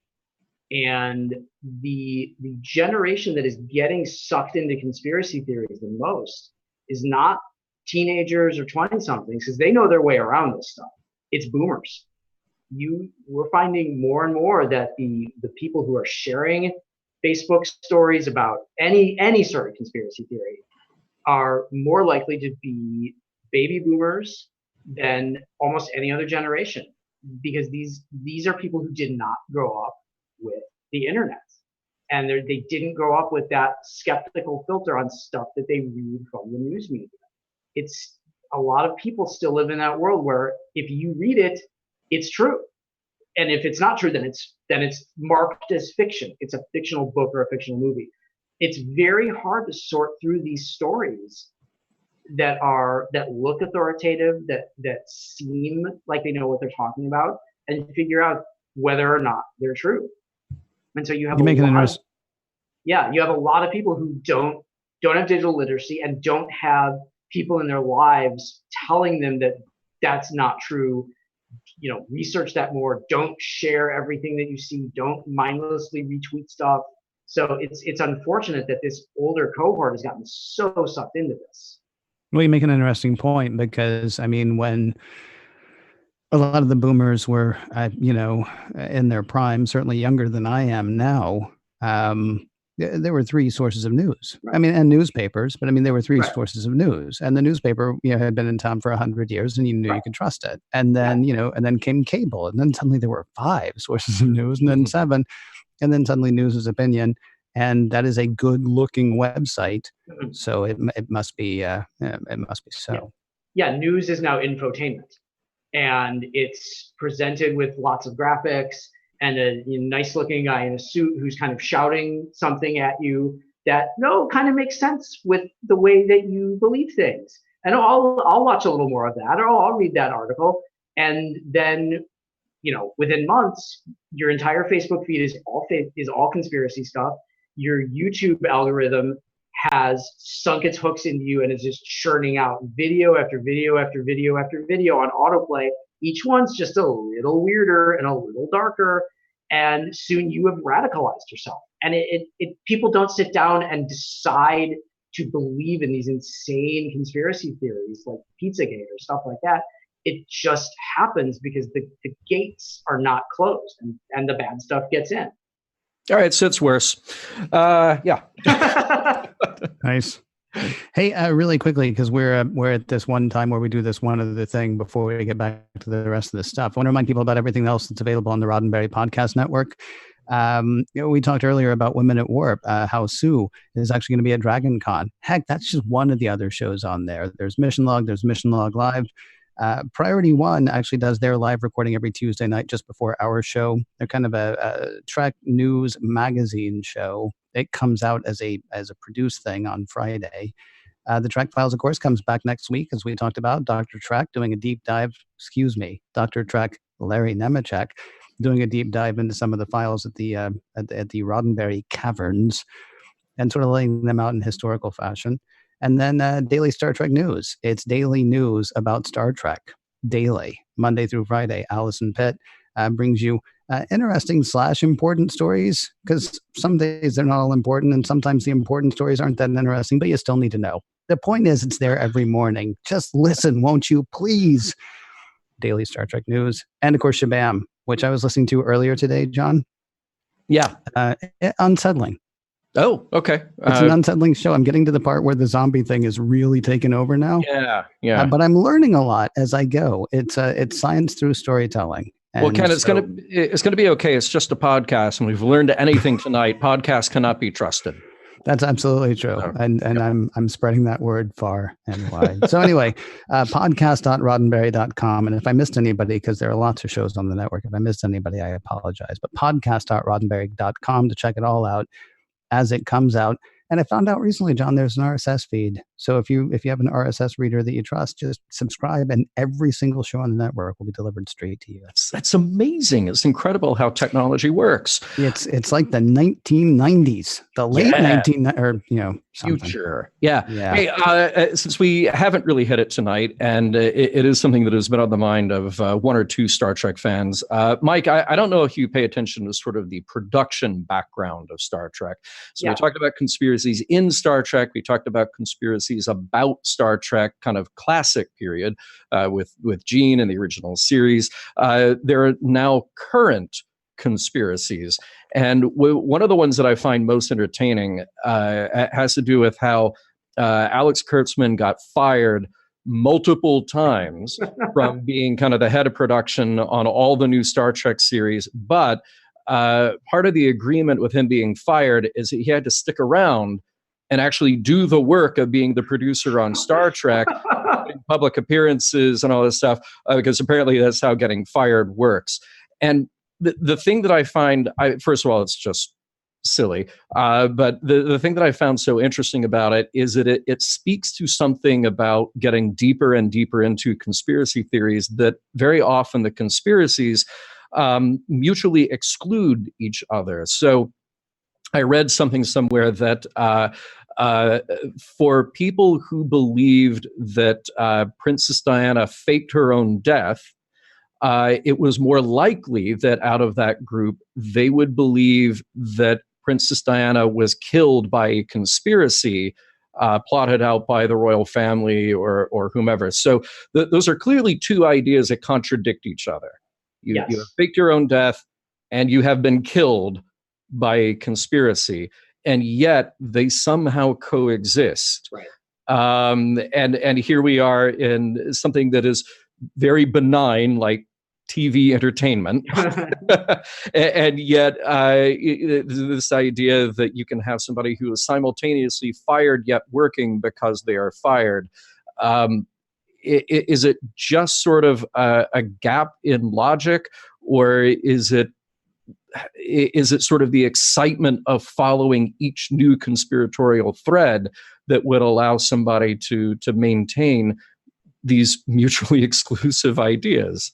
And the generation that is getting sucked into conspiracy theories the most is not teenagers or 20-somethings, because they know their way around this stuff. It's boomers. We're finding more and more that the people who are sharing Facebook stories about any sort of conspiracy theory are more likely to be baby boomers than almost any other generation, because these are people who did not grow up with the internet, and they didn't grow up with that skeptical filter on stuff that they read from the news media. It's a lot of people still live in that world where if you read it, it's true. And if it's not true, then it's marked as fiction. It's a fictional book or a fictional movie. It's very hard to sort through these stories that look authoritative, that seem like they know what they're talking about, and figure out whether or not they're true. And so you have a lot of people who don't have digital literacy and don't have people in their lives telling them that that's not true. Research that more. Don't share everything that you see. Don't mindlessly retweet stuff. So it's unfortunate that this older cohort has gotten so sucked into this. Well, you make an interesting point, because when a lot of the boomers were, in their prime, certainly younger than I am now, there were three sources of news. Right. And newspapers, but there were three sources of news. And the newspaper, had been in town for 100 years, and you knew you could trust it. And then, and then came cable, and then suddenly there were 5 sources of news, and then 7, and then suddenly news is opinion. And that is a good looking website. So it must be, so. Yeah. News is now infotainment, and it's presented with lots of graphics and a nice looking guy in a suit who's kind of shouting something at you that kind of makes sense with the way that you believe things. And I'll watch a little more of that, or I'll read that article. And then, within months, your entire Facebook feed is all conspiracy stuff. Your YouTube algorithm has sunk its hooks into you and is just churning out video after video after video after video on autoplay. Each one's just a little weirder and a little darker, and soon you have radicalized yourself. And people don't sit down and decide to believe in these insane conspiracy theories like Pizzagate or stuff like that. it just happens because the gates are not closed, and the bad stuff gets in. All right, so it's worse. Yeah. Nice. Hey, really quickly, because we're at this one time where we do this one other thing before we get back to the rest of the stuff. I want to remind people about everything else that's available on the Roddenberry Podcast Network. We talked earlier about Women at Warp, how Sue is actually going to be at Dragon Con. Heck, that's just one of the other shows on there. There's Mission Log, there's Mission Log Live. Priority One actually does their live recording every Tuesday night just before our show. They're kind of a Trek news magazine show. It comes out as a produced thing on Friday. The Trek Files, of course, comes back next week, as we talked about. Dr. Trek doing a deep dive, Dr. Trek, Larry Nemeczek, doing a deep dive into some of the files at the Roddenberry caverns and sort of laying them out in historical fashion. And then Daily Star Trek News. It's daily news about Star Trek, daily, Monday through Friday. Allison Pitt brings you interesting / important stories, because some days they're not all important, and sometimes the important stories aren't that interesting, but you still need to know. The point is, it's there every morning. Just listen, won't you, please? Daily Star Trek News. And, of course, Shabam, which I was listening to earlier today, John. Yeah. Unsettling. Oh, okay. It's an unsettling show. I'm getting to the part where the zombie thing is really taken over now. Yeah. But I'm learning a lot as I go. It's science through storytelling. Well, Ken, it's gonna be okay. It's just a podcast, and we've learned anything tonight. Podcasts cannot be trusted. That's absolutely true. And I'm spreading that word far and wide. So anyway, podcast.roddenberry.com. And if I missed anybody, because there are lots of shows on the network, if I missed anybody, I apologize. But podcast.roddenberry.com to check it all out as it comes out. And I found out recently, John, there's an RSS feed. So if you have an RSS reader that you trust, just subscribe, and every single show on the network will be delivered straight to you. That's amazing. It's incredible how technology works. It's like the 1990s, the late 1990s, or something. Future. Yeah. Hey, since we haven't really hit it tonight, and it is something that has been on the mind of one or two Star Trek fans, Mike, I don't know if you pay attention to sort of the production background of Star Trek. So we talked about conspiracies in Star Trek. We talked about conspiracies about Star Trek, kind of classic period, with Gene and the original series. There are now current conspiracies, and one of the ones that I find most entertaining has to do with how Alex Kurtzman got fired multiple times from being kind of the head of production on all the new Star Trek series, but part of the agreement with him being fired is that he had to stick around and actually do the work of being the producer on Star Trek, public appearances and all this stuff, because apparently that's how getting fired works. And the thing that I find, first of all, it's just silly, but the thing that I found so interesting about it is that it speaks to something about getting deeper and deeper into conspiracy theories, that very often the conspiracies mutually exclude each other. So I read something somewhere that for people who believed that Princess Diana faked her own death, it was more likely that out of that group, they would believe that Princess Diana was killed by a conspiracy plotted out by the royal family or whomever. So those are clearly two ideas that contradict each other. You have faked your own death, and you have been killed by a conspiracy, and yet they somehow coexist. Right. And here we are in something that is very benign, like TV entertainment, and yet this idea that you can have somebody who is simultaneously fired yet working because they are fired. Is it just sort of a gap in logic, or is it sort of the excitement of following each new conspiratorial thread that would allow somebody to maintain these mutually exclusive ideas?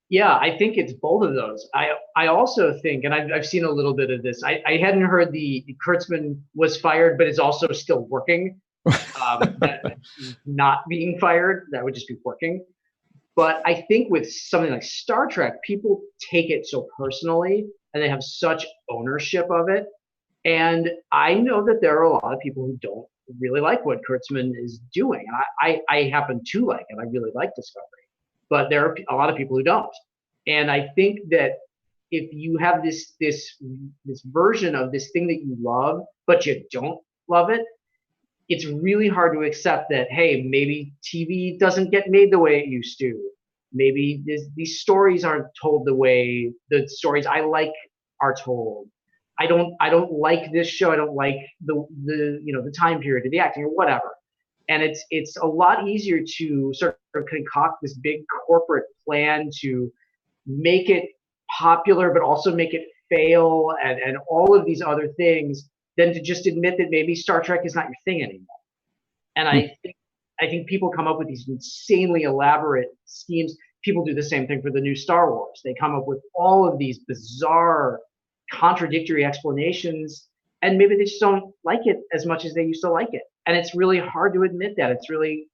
Yeah, I think it's both of those. I also think, and I've seen a little bit of this, I hadn't heard the Kurtzman was fired, but is also still working. That not being fired, that would just be working. But I think with something like Star Trek, people take it so personally, and they have such ownership of it. And I know that there are a lot of people who don't really like what Kurtzman is doing. And I happen to like it. I really like Discovery. but there are a lot of people who don't. And I think that if you have this version of this thing that you love, but you don't love it, it's really hard to accept that, hey, maybe TV doesn't get made the way it used to. Maybe these stories aren't told the way the stories I like are told. I don't like this show. I don't like the time period or the acting or whatever. And it's a lot easier to sort of concoct this big corporate plan to make it popular, but also make it fail and all of these other things than to just admit that maybe Star Trek is not your thing anymore. And I think people come up with these insanely elaborate schemes. People do the same thing for the new Star Wars. They come up with all of these bizarre, contradictory explanations, and maybe they just don't like it as much as they used to like it. And it's really hard to admit that. It's really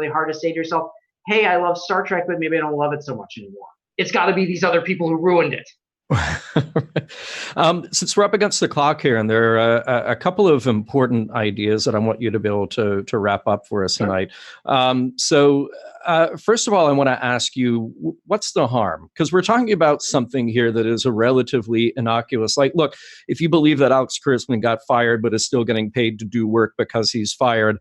hard to say to yourself, hey, I love Star Trek, but maybe I don't love it so much anymore. It's got to be these other people who ruined it. Since we're up against the clock here, and there are a couple of important ideas that I want you to be able to wrap up for us tonight. So first of all, I want to ask you, what's the harm? Because we're talking about something here that is a relatively innocuous. Like, look, if you believe that Alex Kurtzman got fired but is still getting paid to do work because he's fired,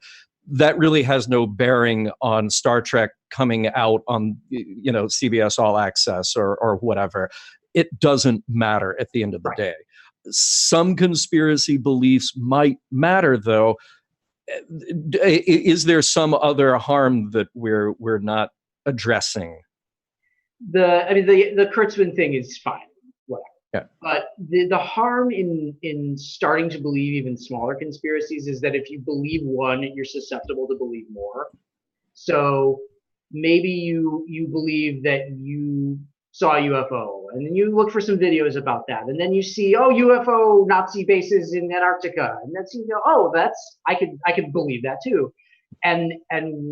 that really has no bearing on Star Trek coming out on, CBS All Access or whatever. It doesn't matter at the end of the day. Some conspiracy beliefs might matter, though. Is there some other harm that we're not addressing? The Kurtzman thing is fine, whatever. Yeah. But the harm in starting to believe even smaller conspiracies is that if you believe one, you're susceptible to believe more. So maybe you believe that you saw a UFO, and then you look for some videos about that, and then you see, UFO Nazi bases in Antarctica, and that's I could believe that too. And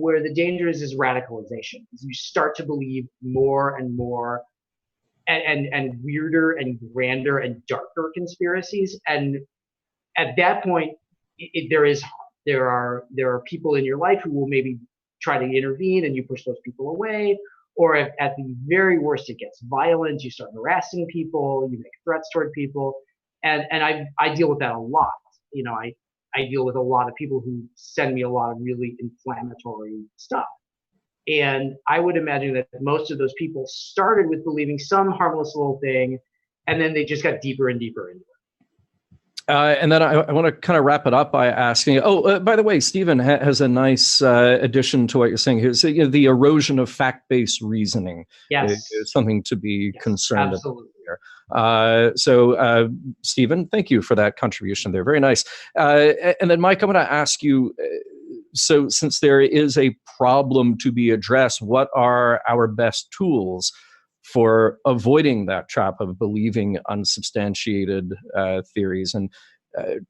where the danger is radicalization. You start to believe more and more and weirder and grander and darker conspiracies, and at that point there is harm. There are people in your life who will maybe try to intervene, and you push those people away. Or if at the very worst it gets violent, you start harassing people, you make threats toward people, and I deal with that a lot. I deal with a lot of people who send me a lot of really inflammatory stuff, and I would imagine that most of those people started with believing some harmless little thing, and then they just got deeper and deeper into it. And then I want to kind of wrap it up by asking, by the way, Stephen has a nice addition to what you're saying here. So, the erosion of fact-based reasoning is something to be concerned about here. So, Stephen, thank you for that contribution there. Very nice. And then, Mike, I'm going to ask you, so since there is a problem to be addressed, what are our best tools for avoiding that trap of believing unsubstantiated theories and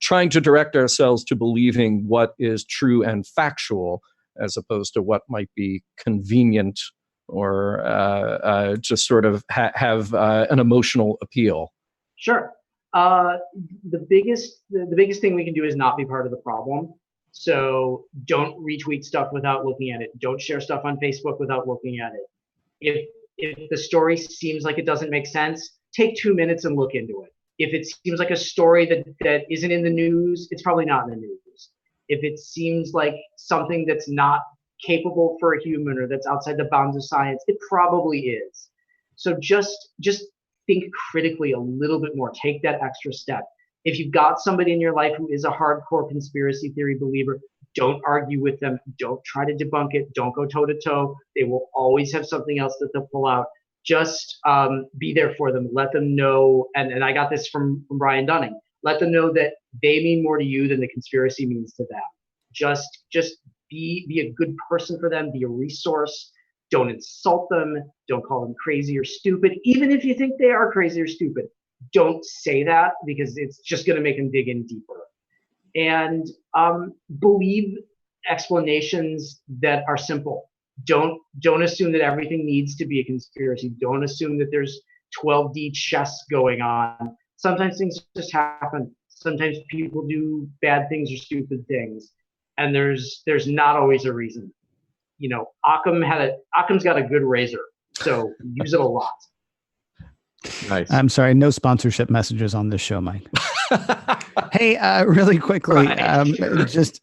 trying to direct ourselves to believing what is true and factual as opposed to what might be convenient or just sort of have an emotional appeal? Sure. The biggest thing we can do is not be part of the problem. So don't retweet stuff without looking at it. Don't share stuff on Facebook without looking at it. If the story seems like it doesn't make sense, take 2 minutes and look into it. If it seems like a story that isn't in the news, it's probably not in the news. If it seems like something that's not capable for a human or that's outside the bounds of science, it probably is. So just think critically a little bit more. Take that extra step. If you've got somebody in your life who is a hardcore conspiracy theory believer, don't argue with them. Don't try to debunk it. Don't go toe to toe. They will always have something else that they'll pull out. Just be there for them. Let them know. And I got this from Brian Dunning. Let them know that they mean more to you than the conspiracy means to them. Just be a good person for them. Be a resource. Don't insult them. Don't call them crazy or stupid. Even if you think they are crazy or stupid, don't say that, because it's just going to make them dig in deeper. And believe explanations that are simple. Don't assume that everything needs to be a conspiracy. Don't assume that there's 12D chess going on. Sometimes things just happen. Sometimes people do bad things or stupid things, and there's not always a reason. Occam's got a good razor. So use it a lot. Nice. I'm sorry, no sponsorship messages on this show, Mike. Hey, really quickly, just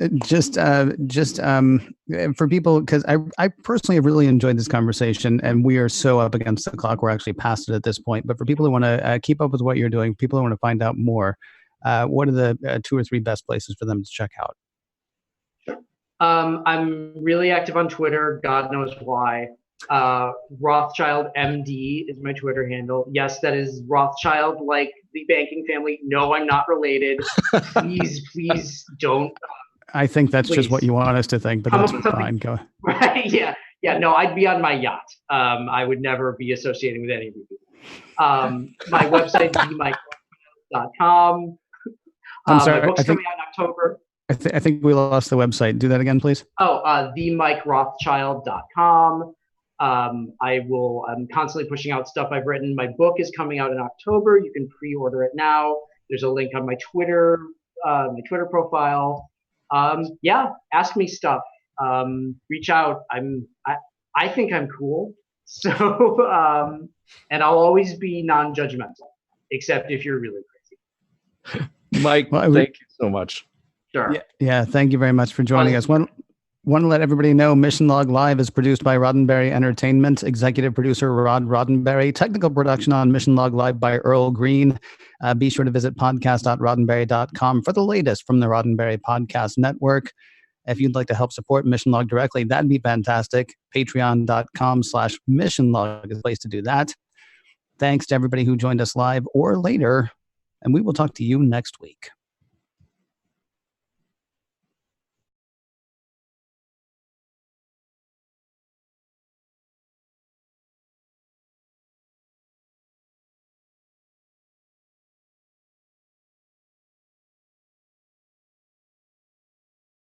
for people, because I personally have really enjoyed this conversation, and we are so up against the clock. We're actually past it at this point. But for people who want to keep up with what you're doing, people who want to find out more, what are the 2 or 3 best places for them to check out? I'm really active on Twitter. God knows why. Rothschild MD is my Twitter handle. Yes, that is Rothschild, like the banking family. No, I'm not related. Please don't. I think that's just what you want us to think, but that's fine. Go. Right? Yeah. No, I'd be on my yacht. I would never be associating with any of you. My website, themikerothschild.com. I'm sorry. My book's coming out in October. I think we lost the website. Do that again, please. themikerothschild.com. I'm constantly pushing out stuff I've written. My book is coming out in October. You can pre-order it now. There's a link on my Twitter profile. Ask me stuff. Reach out. I think I'm cool. So, and I'll always be non-judgmental, except if you're really crazy. Mike, thank you so much. Sure. Yeah. Thank you very much for joining us. Want to let everybody know Mission Log Live is produced by Roddenberry Entertainment, executive producer Rod Roddenberry, technical production on Mission Log Live by Earl Green. Be sure to visit podcast.roddenberry.com for the latest from the Roddenberry Podcast Network. If you'd like to help support Mission Log directly, that'd be fantastic. Patreon.com/Mission Log is the place to do that. Thanks to everybody who joined us live or later, and we will talk to you next week.